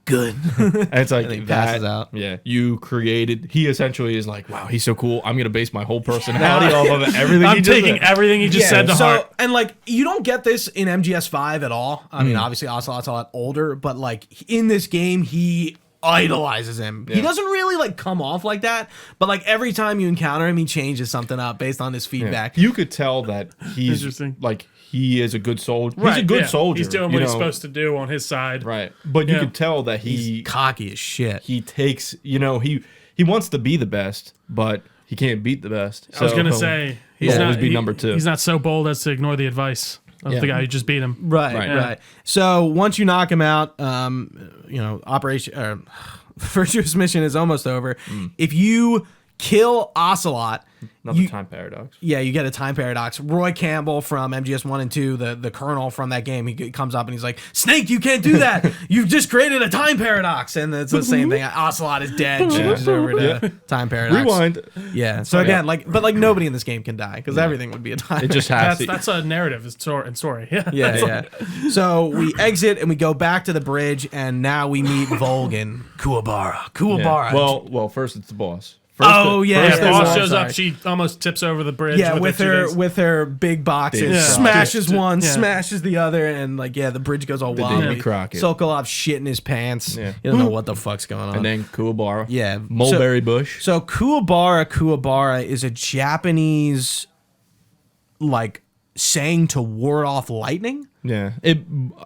good. And it's like he that. passes out. Yeah, you created. He essentially is like, wow, he's so cool. I'm gonna base my whole personality off of everything. I'm he just taking said. everything he just said to heart. And like you don't get this in MGS5 at all. I mean, obviously Ocelot's a lot older, but like in this game, he idolizes him. He doesn't really like come off like that, but like every time you encounter him, he changes something up based on his feedback. You could tell that he's Interesting. like he is a good soldier. Right, He's a good yeah. soldier. He's doing you what he's know? supposed to do on his side. Right, but you Yeah. could tell that He's cocky as shit. he takes. You know, he wants to be the best, but he can't beat the best. I was So gonna say he'll he's always not be he- number 2. He's not so bold as to ignore the advice of Yeah. the guy who just beat him. Right. So once you knock him out, you know, Virtuous mission is almost over. If you kill Ocelot, Another time paradox. yeah, you get a time paradox. Roy Campbell from MGS 1 and 2, the colonel from that game, he comes up and he's like, Snake, you can't do that. You've just created a time paradox. And it's the same thing. Ocelot is dead. Changes over to time paradox. Rewind. Yeah. So again, but nobody in this game can die because everything would be a time It just has That's a narrative and story. Yeah. Yeah. So we exit and we go back to the bridge, and now we meet Volgan, Kuwabara. Well, first it's the boss. First Oh, the- yeah, Yeah, first the yeah, the boss sorry. shows up. She almost tips over the bridge. Yeah, with with her her two days. with her big boxes, Big smashes Crockett. one, Yeah. smashes the other, and like the bridge goes all wild. Davy Crockett. Sokolov shit in his pants. Yeah. You don't know what the fuck's going on. And then Kuwabara. Yeah. Mulberry bush. So Kuwabara is a Japanese like saying to ward off lightning. Yeah.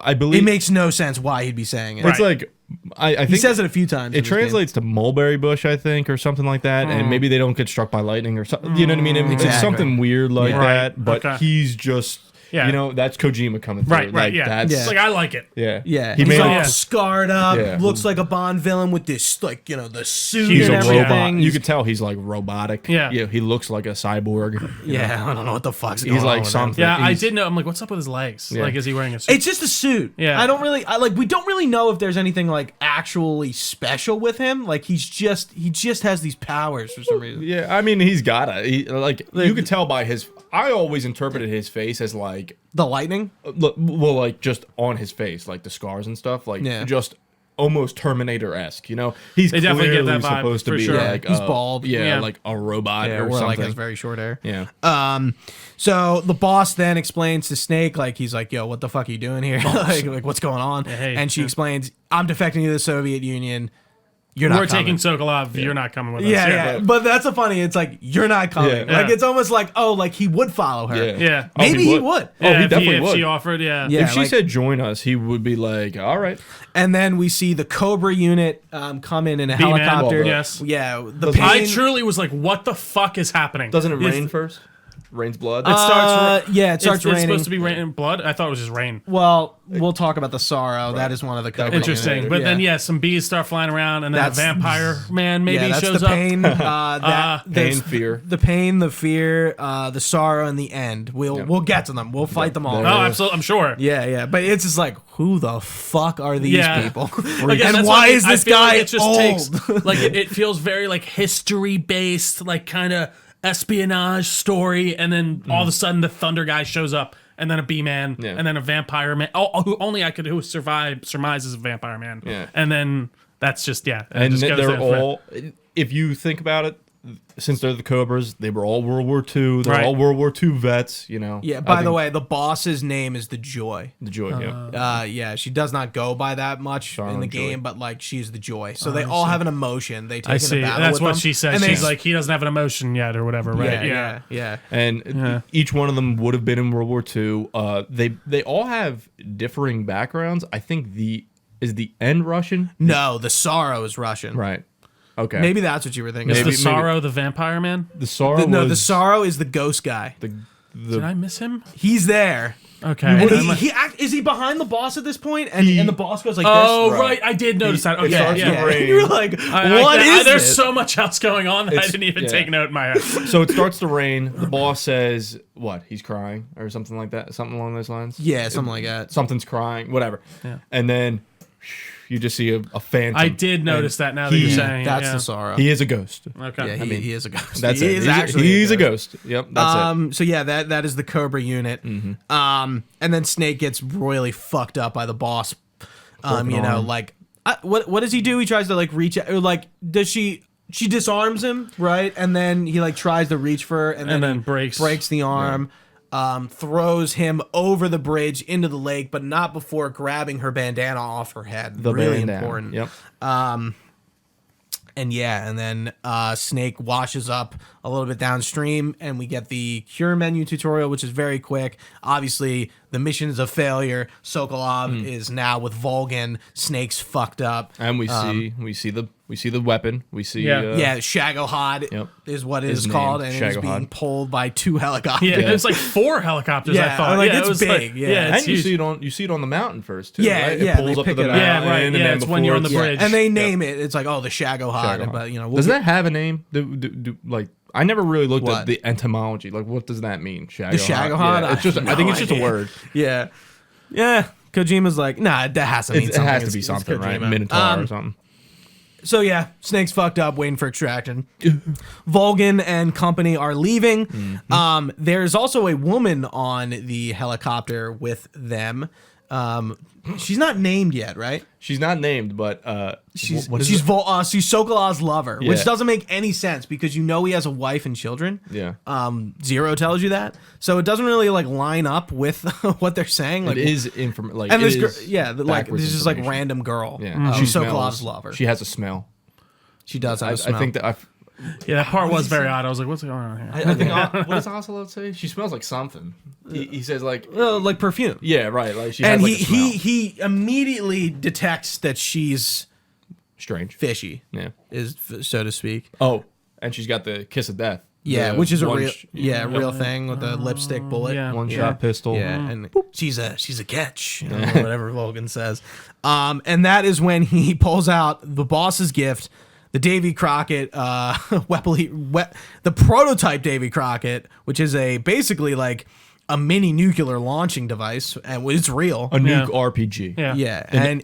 I believe It makes no sense why he'd be saying it. it's like I think He says it a few times. in it this game. translates to mulberry bush, I think, or something like that, and maybe they don't get struck by lightning or something. You know what I mean? It's Exactly. something weird like Yeah. that. But Okay. he's just, Yeah. you know, that's Kojima coming through. Right. Like, Yeah. That's, It's like I like it. yeah. Yeah, He he's made all Yeah. scarred up, Yeah. looks like a Bond villain with this, like, you know, the suit He's and a everything. robot. You He's- could tell he's like robotic. Yeah. He looks like a cyborg. yeah, I don't know what the fuck's going He's on. like with him. something. Yeah, I He's- did know. I'm like, what's up with his legs? Yeah. Like, is he wearing a suit? It's just a suit. Yeah. I don't really, we don't really know if there's anything like actually special with him. Like he just has these powers for some reason. Yeah, I mean, he's gotta. You could tell by his. I always interpreted his face as like, The lightning. well, like just on his face, like the scars and stuff, like Yeah. just almost Terminator-esque. You know, he's They definitely clearly get that vibe, supposed to for be sure. like He's bald. Yeah, Yeah. like a robot or or something. like has very short hair. yeah, So the boss then explains to Snake, like he's like, "Yo, what the fuck are you doing here? like, what's going on?" hey, and she yeah. explains, "I'm defecting to the Soviet Union. You're not We're coming." taking Sokolov. You're not coming with us. Yeah, yeah. But that's a funny. It's like you're not coming. Yeah. Like it's almost like, oh, like he would follow her. yeah, Yeah. Oh, Maybe he would. Oh, Yeah, he if definitely if would. she offered, yeah. Yeah. If she like- said join us, he would be like, all right. And then we see the Cobra unit come in a B-Man, helicopter. yes. Yeah. The Doesn't- I pain, truly was like, what the fuck is happening? Doesn't it Is- rain first? Rains blood. It starts. yeah, it starts it's raining. supposed to be raining blood. I thought it was just rain. Well, we'll talk about the sorrow. That is one of the Cobra Interesting, unit. but then some bees start flying around, and then That's- a vampire man maybe yeah, that's shows the up. pain. There's fear. the pain, the fear, the sorrow, and the end. We'll get to them. We'll fight them all. Oh, absolutely, I'm sure. Yeah. But it's just like, who the fuck are these Yeah. people? Again, and that's why what is I this feel like guy it just old? takes like it feels very like history based, like kind of espionage story, and then all of a sudden the Thunder guy shows up, and then a bee man, Yeah. and then a vampire man. Who only I could surmise is a vampire man. Yeah. And then that's just it And just goes they're there. all, if you think about it, since they're the Cobras, they were all World War II. They're Right. all World War II vets, you know. Yeah, I by the think way, the boss's name is the Joy. The Joy, yeah. Yeah, she does not go by that much in the Silent Joy. game, but like she's the Joy. So they all have an emotion. They take I into see. battle That's with what them, she said. and they- She's like, he doesn't have an emotion yet, or whatever, right? yeah. And each one of them would have been in World War II. They all have differing backgrounds. I think is the end Russian? No, the Sorrow is Russian. Right. Okay. Maybe that's what you were thinking. Is Maybe- the Sorrow the vampire man? the Sorrow No, the was Sorrow is the ghost guy. Did I miss him? He's there. Okay. And I'm like- is he behind the boss at this point? And the boss goes like oh, this. right. I did notice that. Okay. starts Yeah. to rain. You're like, I- what is there's this? so much else going on that I It's- didn't even yeah. take note in my head. So it starts to rain. The boss says, "What? He's crying," or something like that. Something along those lines. Yeah, something like that. Something's crying. Whatever. Yeah. And then you just see a phantom. I did notice that now that you're saying. That's yeah. the Sorrow. He is a ghost. Okay. Yeah, he is a ghost. That's he it. is actually He's a ghost. Yep. That's it. So yeah, that is the Cobra unit. And then Snake gets royally fucked up by the boss. You know, arm. like What does he do? He tries to like reach or like does she disarms him, right? And then he like tries to reach for her and then he breaks the arm. Throws him over the bridge into the lake, but not before grabbing her bandana off her head. Really bandana. important. Yep. And then Snake washes up a little bit downstream, and we get the cure menu tutorial, which is very quick. Obviously, the mission is a failure. Sokolov is now with Volgin. Snake's fucked up, And we see the weapon. We see Shagohod is what it is called, and it's being pulled by 2 helicopters. Yeah, it was like 4 helicopters. I thought, like it it's was big. Like, yeah, it's and huge. you see it on the mountain first too. Yeah, right? yeah, It pulls they up to pick the it up. mountain. Yeah, right, and yeah, then it's when you're on the before bridge. And they name it. It's like, the Shagohod. Shagohod. But does that have a name? Like, I never really looked What? at the etymology. Like, what does that mean? Shagohod. The Shagohod? Yeah, it's just. I think it's just a word. Yeah. Kojima's like, nah, that has to mean It something. has to be It's something, right? Kojima. Minotaur or something. So yeah, Snake's fucked up, waiting for extraction. Volgin and company are leaving. There's also a woman on the helicopter with them. She's not named yet, right? She's not named, but She's what is she's it? Sokolov's lover, which Yeah. doesn't make any sense because he has a wife and children. Yeah. Zero tells you that, so it doesn't really like line up with what they're saying. Like, It is inform. Like, and it this is like backwards this is like information. random girl. Yeah. She She Sokolov's smells. lover. She has a smell. She does have a smell. I think that. Yeah, that part was very odd. I was like, what's going on here? I think. What does Hassel say? She smells like something. He says like. like perfume. Yeah, right. Like she And has like a smell. he immediately detects that she's Strange. fishy, Yeah. so to speak. Oh, and she's got the kiss of death. Yeah, The which is a one real sh- real thing with the lipstick bullet. yeah. one shot pistol. Yeah, and she's a catch, whatever Logan says. And that is when he pulls out the boss's gift, the Davy Crockett, the prototype Davy Crockett, which is basically like a mini nuclear launching device, and it's real. A nuke RPG. Yeah. Yeah, An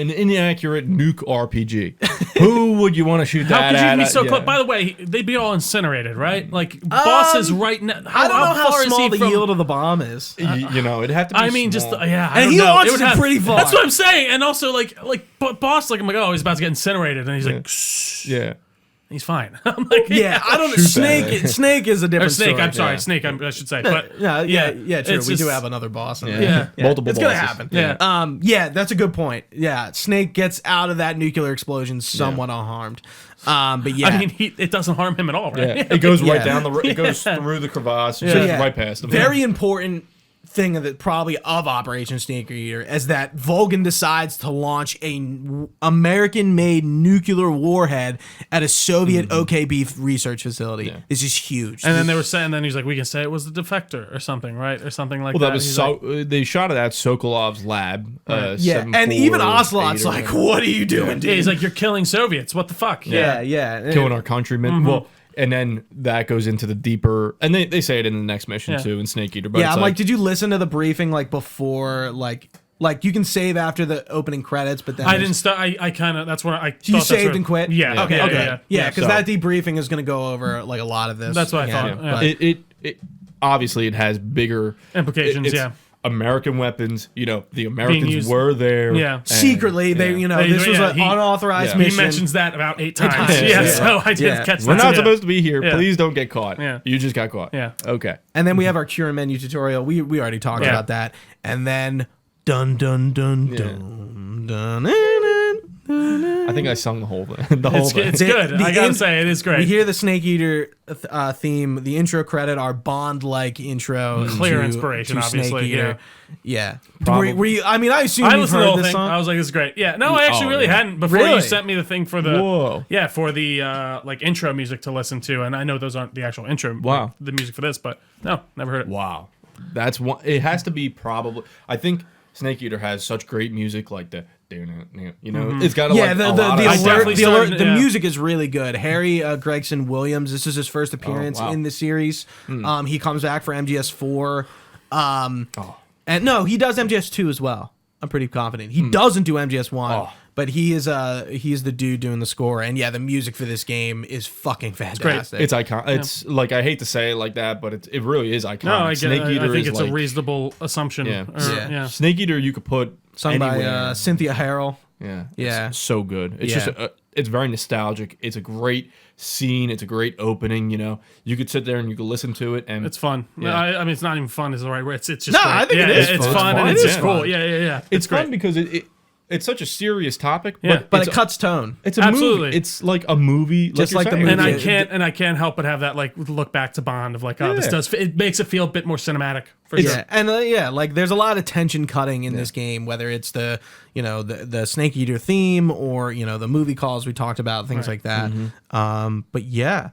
inaccurate nuke RPG. Who would you want to shoot How that could you at? be so Yeah. close? By the way, they'd be all incinerated, right? Like bosses right now. I don't know how far is small he the from- yield of the bomb is. You know, it'd have to be I mean, small. just yeah. I And don't he know. launches would it pretty far. That's what I'm saying. And also, but boss, like I'm like, oh, he's about to get incinerated, and he's like, Yeah. he's fine. I'm like, Yeah, I don't know. Shoot that. Snake is a Or different Snake. story. I'm sorry, Yeah. Snake. I should say, but Yeah, true. it's We do just- have another boss. In Yeah. there. Yeah. Multiple It's gonna bosses. happen. Yeah. Yeah, that's a good point. Yeah, Snake gets out of that nuclear explosion somewhat unharmed. But yeah, I mean, it doesn't harm him at all, right? Yeah. It goes right Yeah. down it goes through the crevasse. Yeah. Just yeah, right past him. very important thing of Operation Snake Eater is that Volgin decides to launch a American-made nuclear warhead at a Soviet OKB research facility. Yeah. This is huge. And then they were saying, then he's like, we can say it was the defector or something, right? Or something like Well, that. that was He's so. like, They shot it at Sokolov's lab. yeah, and even Ocelot's like, "What are you doing, yeah, dude?" he's like, you're killing Soviets. What the fuck? yeah. killing our countrymen. Well, and then that goes into the deeper, and they say it in the next mission Yeah. too in Snake Eater. But Yeah, it's I'm like, did you listen to the briefing before, like you can save after the opening credits, but then I didn't start. I kind of. That's what I. You thought saved that's and quit. Yeah. Okay. Yeah. Yeah, because So- that debriefing is going to go over like a lot of this. That's what I again, thought, yeah. but- it obviously it has bigger Implications, it's yeah. American weapons. You know, the Americans used- were there. Yeah. and- Secretly, they yeah. this was an He- unauthorized yeah. He mission. mentions that about 8 times. times, Yeah, yeah. so I did Yeah. catch that. We're not Yeah. supposed to be here. Yeah. Please don't get caught. Yeah. You just got caught. Yeah. Okay. And then we have our cure menu tutorial. We already talked Yeah. about that. And then dun dun dun Yeah. dun dun. dun, dun. I think I sung the whole thing. The whole It's, thing. it's good. I gotta say, it is great. We hear the Snake Eater theme, the intro credit, our Bond-like intro. Clear to- inspiration, to Snake obviously, Eater. Yeah. Probably. Were you, I mean, I assume I you've listened to the heard whole this thing. song. I was like, "This is great." Yeah, no, I actually Oh, really yeah. hadn't before Really? you sent me the thing for the Whoa. yeah for the like intro music to listen to, and I know those aren't the actual intro. Wow. the music for this, but no, never heard it. Wow. That's one. It has to be probably. I think Snake Eater has such great music like the. You know, it's got a, Yeah, like, the a lot of. definitely started- the yeah. music is really good. Harry Gregson Williams. This is his first appearance wow. in the series. He comes back for MGS4. Oh. And no, he does MGS2 as well. I'm pretty confident. He doesn't do MGS1, Oh. but he's the dude doing the score. And yeah, the music for this game is fucking fantastic. It's iconic. It's like I hate to say it like that, but it really is iconic. No, I get. Snake I Eater think is it's like, a reasonable assumption. Yeah. Or, Yeah. yeah. Snake Eater you could put sung by anywhere. Cynthia Harrell. Yeah. Yeah. It's so good. It's Yeah. just it's very nostalgic. It's a great scene. It's a great opening. You know, you could sit there and you could listen to it, and It's fun. Yeah. I mean, it's not even fun is the right word. It's just No, great. I think yeah, it is It's fun. fun and It it's is just cool. fun. Yeah. it's great. fun because it's such a serious topic. Yeah. But it's it cuts tone. It's a Absolutely. movie. It's like a movie, Just you're like the saying. movie. And I can't help but have that like look back to Bond of like, oh, this Yeah. does. It makes it feel a bit more cinematic for sure. Yeah, and like there's a lot of tension cutting in this game, whether it's the the Snake Eater theme or the movie calls we talked about, things like that. But yeah,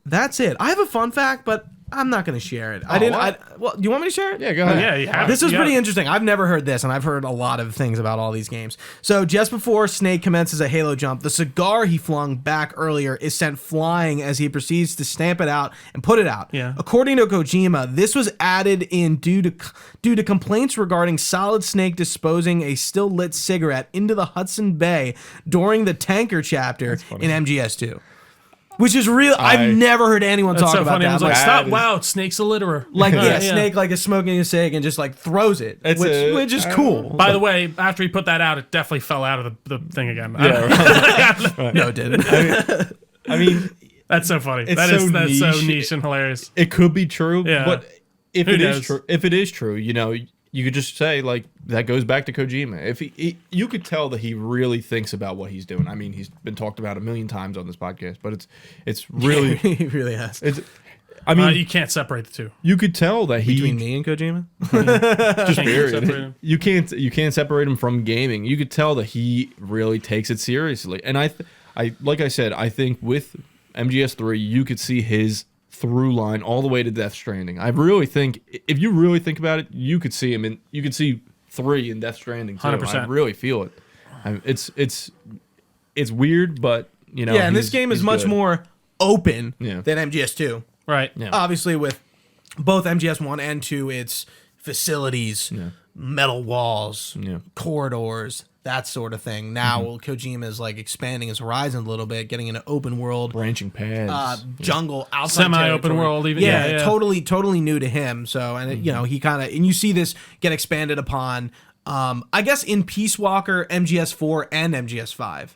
that's it. I have a fun fact, but I'm not going to share it. Well, do you want me to share it? Yeah, go ahead. Yeah, you have This it. is You pretty got it. interesting. I've never heard this, and I've heard a lot of things about all these games. So just before Snake commences a Halo jump, the cigar he flung back earlier is sent flying as he proceeds to stamp it out and put it out. Yeah. According to Kojima, this was added in due to complaints regarding Solid Snake disposing a still lit cigarette into the Hudson Bay during the tanker chapter in MGS2. Which is real. I've never heard anyone That's talk so about funny. that. I was I'm like, like, stop! is- Wow, Snake's a litterer. like Snake like is smoking a cig and just like throws it, It's which is cool. By the way, after he put that out, it definitely fell out of the thing again. No, it didn't. I mean, That's so funny. It's That's so so niche. niche and hilarious. it could be true, Yeah. but if Who it is knows? true, you could just say like that goes back to Kojima. If you could tell that he really thinks about what he's doing. I mean, he's been talked about a million times on this podcast, but it's really he really has. it's. I mean, You can't separate the two. you could tell that he Between me and Kojima, Just period. You can't separate him from gaming. You could tell that he really takes it seriously. And I like I said, I think with MGS3 you could see his through line all the way to Death Stranding. I really think if you really think about it, you could see him in you could see 3 in Death Stranding too. 100%. I really feel it. It's weird, but yeah, and this he's- game is he's much good. more open Yeah. than MGS2. Right. Yeah. Obviously, with both MGS1 and 2, it's facilities, metal walls, Yeah. corridors, that sort of thing. Now Kojima is like expanding his horizon a little bit, getting into open world. branching paths. Jungle, outside Semi-open territory. world, even. Yeah, Yeah. totally new to him. So, and it, he kind of, and you see this get expanded upon. I guess in Peace Walker, MGS4 and MGS5,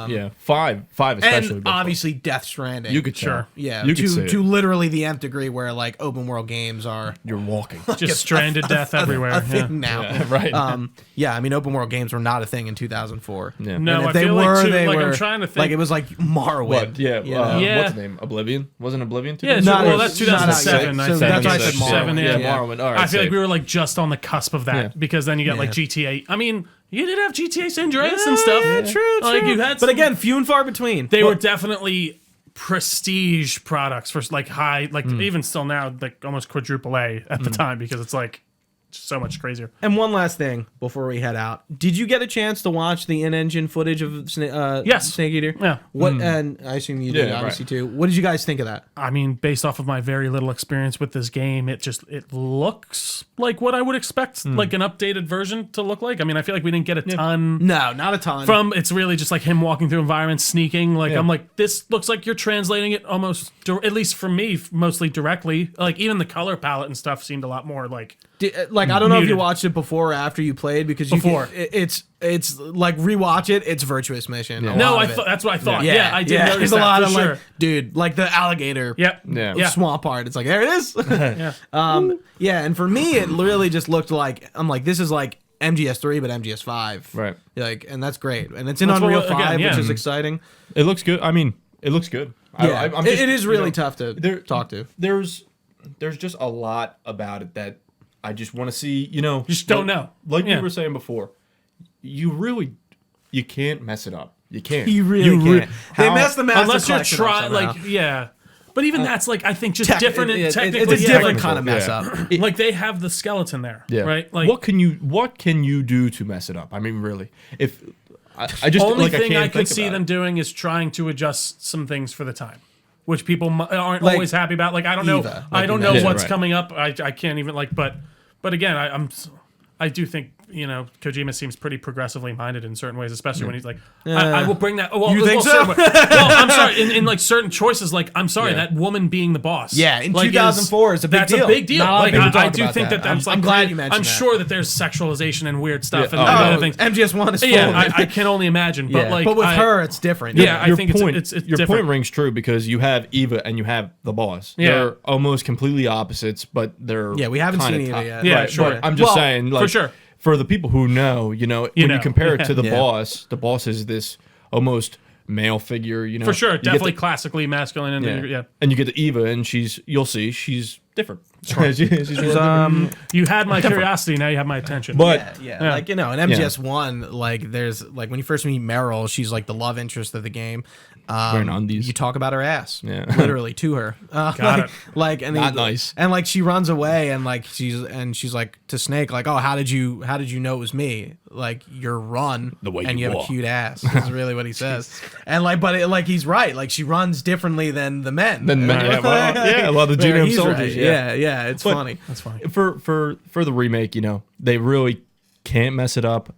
yeah, 5 especially. and but obviously Death Stranding. you could tell. Sure. yeah, you could see to it. literally the nth degree, where like open world games are You're walking. Just stranded death everywhere. a Yeah. thing now. Yeah, right. Yeah, I mean, open world games were not a thing in 2004. Yeah. No, And if I they feel were, like too. they Like were I'm trying to think. like it was like Morrowind. What? Yeah. you know? Yeah. What's the name? Oblivion? Wasn't Oblivion? Yeah, Not- well, that's not out yet. 2007. So I think. that's why I said 2007, Morrowind. yeah. Morrowind. All right. I feel like safe. we were like just on the cusp of that Yeah. because then you got like Yeah. GTA. I mean, you did have GTA San Andreas and stuff. Yeah, true. Like you had, but some- again, few and far between. they were definitely prestige products for like high, like even still now, like almost quadruple A at the time because it's like so much crazier. And one last thing before we head out, did you get a chance to watch the in-engine footage of Yes. Snake Eater? Yeah. What? And I assume you did, Yeah, obviously right. too. What did you guys think of that? I mean, based off of my very little experience with this game, it looks like what I would expect like an updated version to look like. I mean, I feel like we didn't get a ton No, not a ton. from. It's really just like him walking through environments, sneaking. Like Yeah. I'm like, this looks like you're translating it almost, at least for me, mostly directly. Like even the color palette and stuff seemed a lot more like. Like I don't know if you Muted. watched it before or after you played because you Before. it's like rewatch it. It's Virtuous Mission. a No, lot I of it. thought that's what I thought. Yeah, I did notice There's that a lot for of sure. like, dude, like the alligator. Yep. Yeah. Swamp part. It's like there it is. Yeah. Yeah, and for me, it really just looked like I'm like this is like MGS3 but MGS5. Right. Like, and that's great, and it's in That's what- Unreal again, 5, yeah. which is exciting. It looks good. I mean, it looks good. Yeah, I'm just, it is really you know, tough to there- talk to. There's just a lot about it that I just want to see. Just don't know. Like Yeah. we were saying before, you can't mess it up. You can't. You really can't. They how- messed the master Unless you're collection up trying, somehow. like, yeah. But even that's like, I think just different. It's Technically, a yeah, different like, kind of mess Yeah. up. like they have the skeleton there, Yeah. right? Like what can you do to mess it up? I mean, really, if I just only like, thing can't I could think see about them it. doing is trying to adjust some things for the time, which people aren't Like always happy about. Like I don't know, Eva, I like don't you know mentioned. what's right. coming up. I can't even like, but again, I do think Kojima seems pretty progressively minded in certain ways, especially when he's like, I will bring that. Oh, well, You think so? well, I'm sorry. In like certain choices, like I'm sorry, that woman being the boss. Yeah, in like, 2004 is a big that's deal. That's a big deal. Not a lot of Like people I talk do about think that. that's I'm like glad you mentioned I'm that. sure that there's sexualization and weird stuff and Oh, other things. MGS1 is full Yeah, of it. I can only imagine. But like, but with her, it's different. Yeah, I Your think point, it's your different. point rings true because you have Eva and you have the boss. Yeah. They're almost completely opposites, but they're Yeah, we haven't kinda seen Eva top. yet. Yeah, Right, sure. but I'm just Well, saying, like, for sure. for the people who know, when know, you compare it to the yeah. boss is this almost male figure, For sure, You get definitely the- classically masculine, and yeah. And you get to Eva, and you'll see she's different. she's really different. You had my curiosity, now you have my attention. But Yeah, like in MGS1, like there's like when you first meet Meryl, she's like the love interest of the game. Wearing undies. You talk about her ass, Yeah. literally to her. Got it. And Not nice. And like she runs away, and like she's like to Snake, like, oh, how did you know it was me? Like you're run The way and you you have walk. a cute ass. Is really what he says. And like, but he's right. Like she runs differently than the men. Well, the Where genome he's soldiers. right. Yeah, it's But- funny. That's funny. For the remake, they really can't mess it up.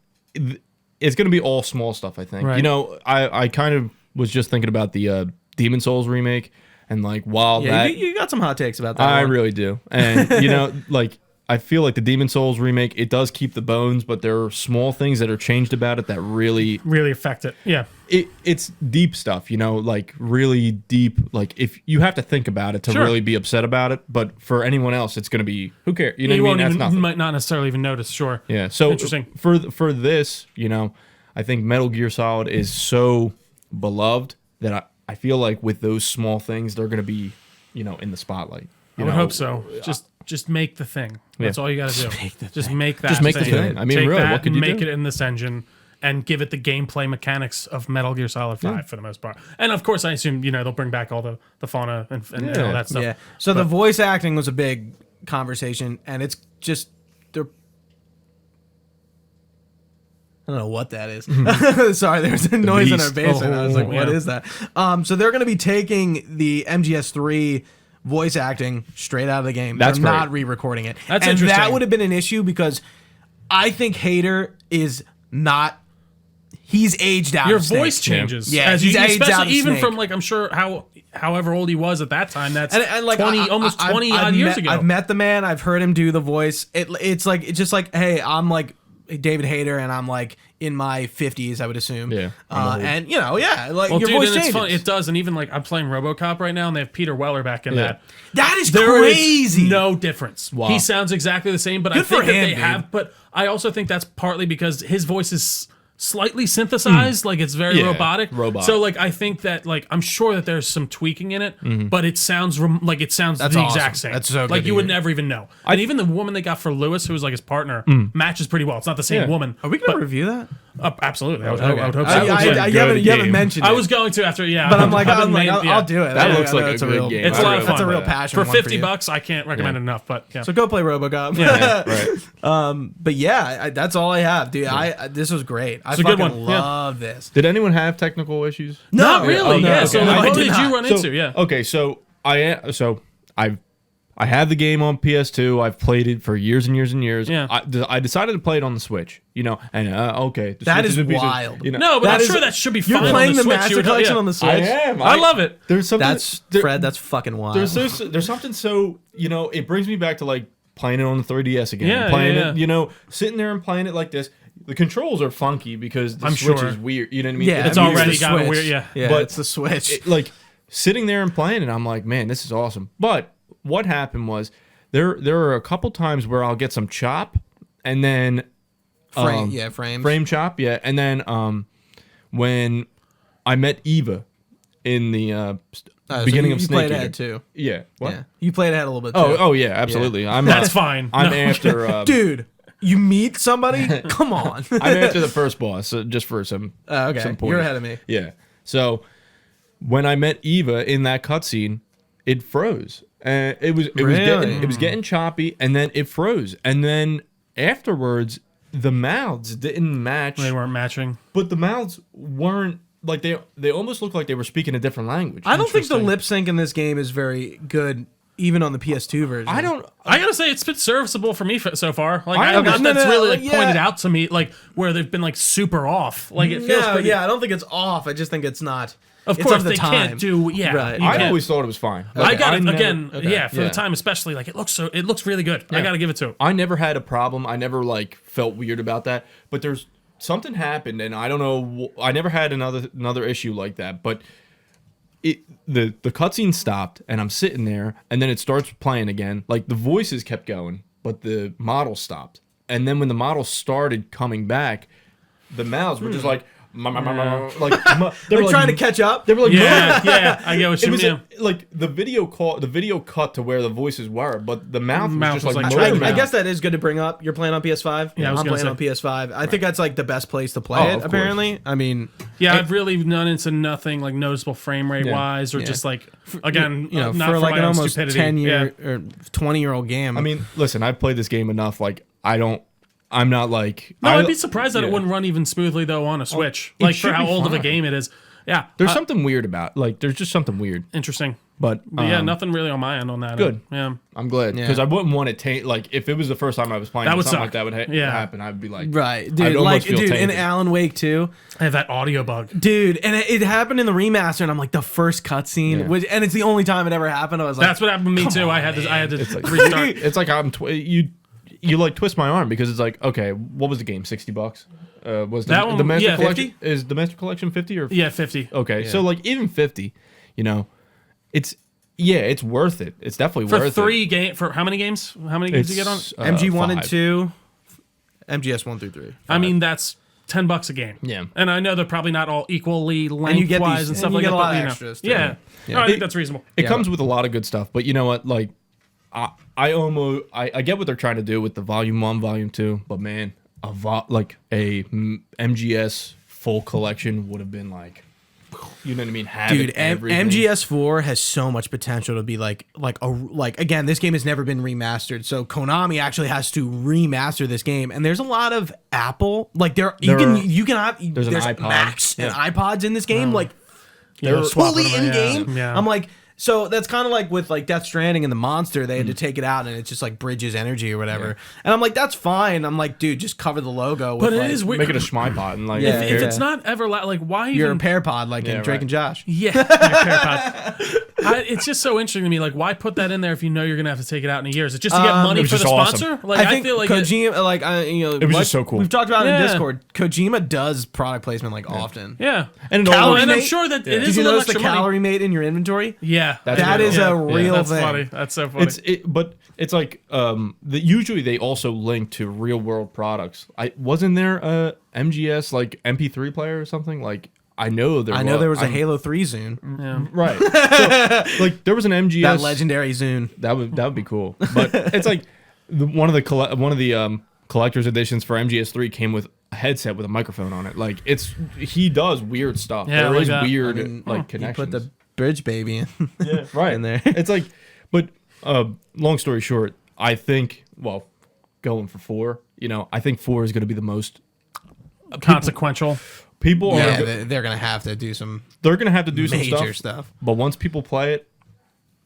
It's going to be all small stuff, I think. Right. I kind of was just thinking about the Demon Souls remake, and like while Yeah, that you got some hot takes about that. I one. really do, and like I feel like the Demon Souls remake, it does keep the bones, but there are small things that are changed about it that really affect it. Yeah. it's deep stuff, like really deep. Like if you have to think about it to Sure. really be upset about it, but for anyone else, it's going to be who cares? You know You what I won't mean? That's even, you nothing. might not necessarily even notice. Sure. Yeah. So Interesting. for this, I think Metal Gear Solid is so beloved that I feel like with those small things, they're going to be, in the spotlight. I would hope so. Just make the thing. That's all you got to do. Just make that. Just make the thing. I mean, Take really, that what could and you make do? it in this engine and give it the gameplay mechanics of Metal Gear Solid 5 for the most part. And of course, I assume they'll bring back all the fauna and all that stuff. Yeah. So the voice acting was a big conversation, and it's just they're. I don't know what that is. Sorry, there was a noise in our beast. basement. I was like, "What yeah. is that?" So they're going to be taking the MGS3 voice acting straight out of the game. That's they're not great. re-recording it. That's and interesting. that would have been an issue because I think Hader is not. He's aged out. Your of Snake. voice changes. Yeah, as he's you, aged out especially of even Snake. from like I'm sure however old he was at that time. That's And like 20, I- almost I've- 20 I've odd years met- ago. I've met the man. I've heard him do the voice. It's just like, hey, I'm like David Hayter, and I'm like in my 50s, I would assume. Yeah, I'm old. and like well, your dude, voice and it's changes. fun. It does, and even like I'm playing RoboCop right now, and they have Peter Weller back in Yeah. that. That is There is crazy. no difference. Wow. He sounds exactly the same, but I Good for think that him, they dude. have. But I also think that's partly because his voice is slightly synthesized, like it's very Yeah, robotic. robot. So like I think that like I'm sure that there's some tweaking in it, but it sounds like it sounds That's the awesome. exact same. That's so good like to you would hear. never even know. And even the woman they got for Lewis, who was like his partner, matches pretty well. It's not the same Yeah. woman. Are we gonna review that? Absolutely. I would Okay. hope so. That looks like a you haven't good game. mentioned it. I was going to after, yeah. but I'm like, I've been I'll do it. That I looks know like a it's good real, game. It's a lot of That's a fun. real passion. For one $50, you. I can't recommend it enough. But yeah. So go play RoboCop. Yeah. Right. But yeah, that's all I have, dude. This was great. I a good fucking one. Yeah. love this. Did anyone have technical issues? Not really. no, Yeah. okay. So No, I like, what did did not. you run into? Yeah. Okay, so I have the game on PS2. I've played it for years and years and years. Yeah. I decided to play it on the Switch. And okay, the That Switch is a piece of- wild. No, but That I'm is- sure that should be You're fine playing on the Switch. Master You would- Collection yeah. on the Switch. I am. I love it. There's something. That's there- Fred. That's fucking wild. There's something so it brings me back to like playing it on the 3DS again. Yeah, playing yeah, it, sitting there and playing it like this. The controls are funky because the I'm Switch sure. is weird. You know what I mean? Yeah, It's I mean, already the got a Switch. weird- yeah. Yeah, But it's the Switch. like sitting there and playing it, I'm like, man, this is awesome. But what happened was there are a couple times where I'll get some chop, and then frames. frame chop, yeah, and then when I met Eva in the beginning so of you Snake played Eater. ahead too. Yeah, what? Yeah, you played ahead a little bit. Oh, too. oh yeah, absolutely. That's fine. I'm No. after dude, you meet somebody? Come on. I'm after the first boss, just for some Okay, some you're pointers. ahead of me. Yeah. So when I met Eva in that cutscene, it froze. It was Really? getting choppy, and then it froze, and then afterwards the mouths didn't match. They weren't matching. But the mouths weren't like they almost looked like they were speaking a different language. I don't think the lip sync in this game is very good even on the PS2 version. I don't. I gotta say, it's been serviceable for me so far. Like, I I don't know if understand. that's really like, Yeah. pointed out to me, like where they've been like super off. Like it feels pretty. I don't think it's off. I just think it's not. Of it's course, the they time. can't do. Yeah, Right. you I can't- always thought it was fine. I Like, got it never- again. okay. Yeah, for Yeah. the time, especially like it looks really good. I gotta give it to it. I never had a problem. I never like felt weird about that. But there's something happened, and I don't know. I never had another issue like that. But the cutscene stopped, and I'm sitting there, and then it starts playing again. Like the voices kept going, but the model stopped. And then when the model started coming back, the mouths were just like. They were Trying to catch up. They were like, Yeah, yeah, I get what It you was mean. like the video cut to where the voices were, but the mouth was Mouth just was like, like motor trying to- I mouth. guess that is good to bring up. You're playing on PS5. Yeah, I was I'm gonna playing say. on PS5. I think that's like the best place to play Oh, it. of course. Apparently, I mean, Yeah, I've really run into nothing like noticeable frame rate wise, or Yeah. just like again, you know, not for like my an own almost stupidity. 10-year or 20-year-old game. I mean, listen, I've played this game enough. Like, I'm not like. No, I'd be surprised that it yeah. wouldn't run even smoothly though on a Switch. Like for should how be old of a fine. game it is. Yeah, There's something weird about. Like, there's just something weird. interesting. But Yeah, nothing really on my end on that. good. Yeah. I'm glad Yeah. because I wouldn't want to taint. Like, if it was the first time I was playing, That would something suck. like that would Yeah. happen. I'd be like, right, I'd dude. almost Like, feel dude, in tainted. Alan Wake 2, I have that audio bug. dude, and it happened in the remaster, and I'm like the first cutscene, Yeah. which, and it's the only time it ever happened. I was like, That's what happened to me too. I had to restart. It's like you like twist my arm because it's like, okay, what was the game? $60? Was That one- the master yeah, collection 50? is the master collection 50 or Yeah, 50. okay? So like even 50, you know, it's worth it. It's definitely For worth three game for how many games? How many games do you get on? MG 1 and 5. 2, MGS 1 through 3. I mean, that's $10 a game. Yeah. And I know they're probably not all equally And you get lengthwise these- and stuff and you like get that. a lot but, of you know, extras, too. Yeah. Yeah. No, I think that's reasonable. It comes with a lot of good stuff, but you know what? Like, I get what they're trying to do with the Volume 1, Volume 2, but man, MGS full collection would have been like, you know what I mean? Dude, everything. MGS4 has so much potential to be like again, this game has never been remastered, so Konami actually has to remaster this game. And there's a lot of Apple, like you can have there's there's an iPod. Macs and Yeah. iPods in this game, like Yeah, swapping fully them, in game. Yeah. I'm like, so that's kind of like with like Death Stranding and the Monster, they had to take it out and it just like bridges energy or whatever. And I'm like, that's fine. I'm like, dude, just cover the logo. But with, it like, is weird. Make it a schmipot and like, Yeah, if yeah. it's not ever like why you're a even pair pod like in Yeah, Drake right. and Josh. yeah, your AirPod. It's just so interesting to me. Like, why put that in there if you know you're gonna have to take it out in a year? Is it just to get money it was for the just awesome. sponsor? Like, I think feel like Kojima, It was just so cool. We've talked about it Yeah. in Discord. Kojima does product placement like often. yeah. and it Calorie always, And I'm mate? sure that it Did is you a little notice the extra money. calorie mate in your inventory? Yeah, That real. is Yeah. a real That's thing. funny. That's so funny. but it's like usually they also link to real world products. Wasn't there a MGS like MP3 player or something? Like I know there was a Halo 3 Zune. yeah. right. So, like there was an MGS That legendary Zune. that would be cool. But it's like one of the collector's editions for MGS3 came with a headset with a microphone on it. Like he does weird stuff. Yeah, There like is that. weird You connections. put the bridge baby in. right in there. It's like, but long story short, I think going for 4. You know, I think 4 is going to be the most Consequential. people Yeah, are. they're gonna have to do some They're going to have to do some major stuff. stuff. But once people play it,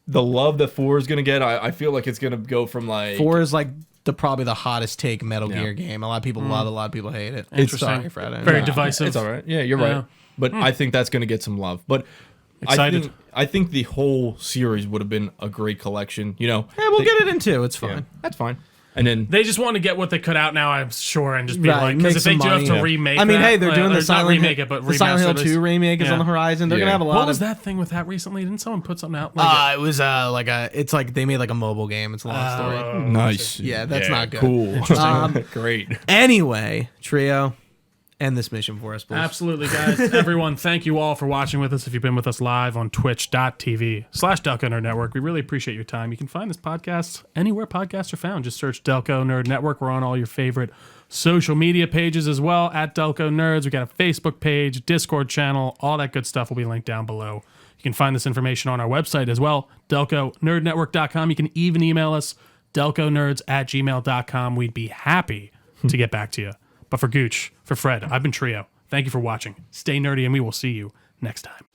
the love that 4 is going to get, I feel like it's going to go from like 4 is like probably the hottest take Metal Yeah. Gear game. A lot of people love it, a lot of people hate it. Interesting. Sorry, Fred. I know. Very divisive. It's all right. Yeah, you're Yeah. right. But I think that's going to get some love. But Excited. I think the whole series would have been a great collection. You know, Yeah, we'll get it in 2. It's fine. that's fine. And then They just want to get what they cut out now, I'm sure, and just be Right, like, make because if they some do have money. to Yeah. remake I mean, that, hey, they're doing or the Silent not remake it, but the Silent Hill remaster 2 remake is Yeah. on the horizon. They're Yeah. gonna have a lot What of. was that thing with that recently? Didn't someone put something out? Like, It was it's like they made like a mobile game. It's a long story. nice. Yeah, that's not good. Cool. Great. Anyway, Trio, end this mission for us, please. Absolutely, guys. Everyone, thank you all for watching with us. If you've been with us live on twitch.tv/Delco Nerd Network, we really appreciate your time. You can find this podcast anywhere podcasts are found. Just search Delco Nerd Network. We're on all your favorite social media pages as well, at Delco Nerds. We got a Facebook page, Discord channel, all that good stuff will be linked down below. You can find this information on our website as well, DelcoNerdNetwork.com. You can even email us, DelcoNerds@gmail.com. We'd be happy to get back to you. But for Gooch, for Fred, I've been Trio. Thank you for watching. Stay nerdy, and we will see you next time.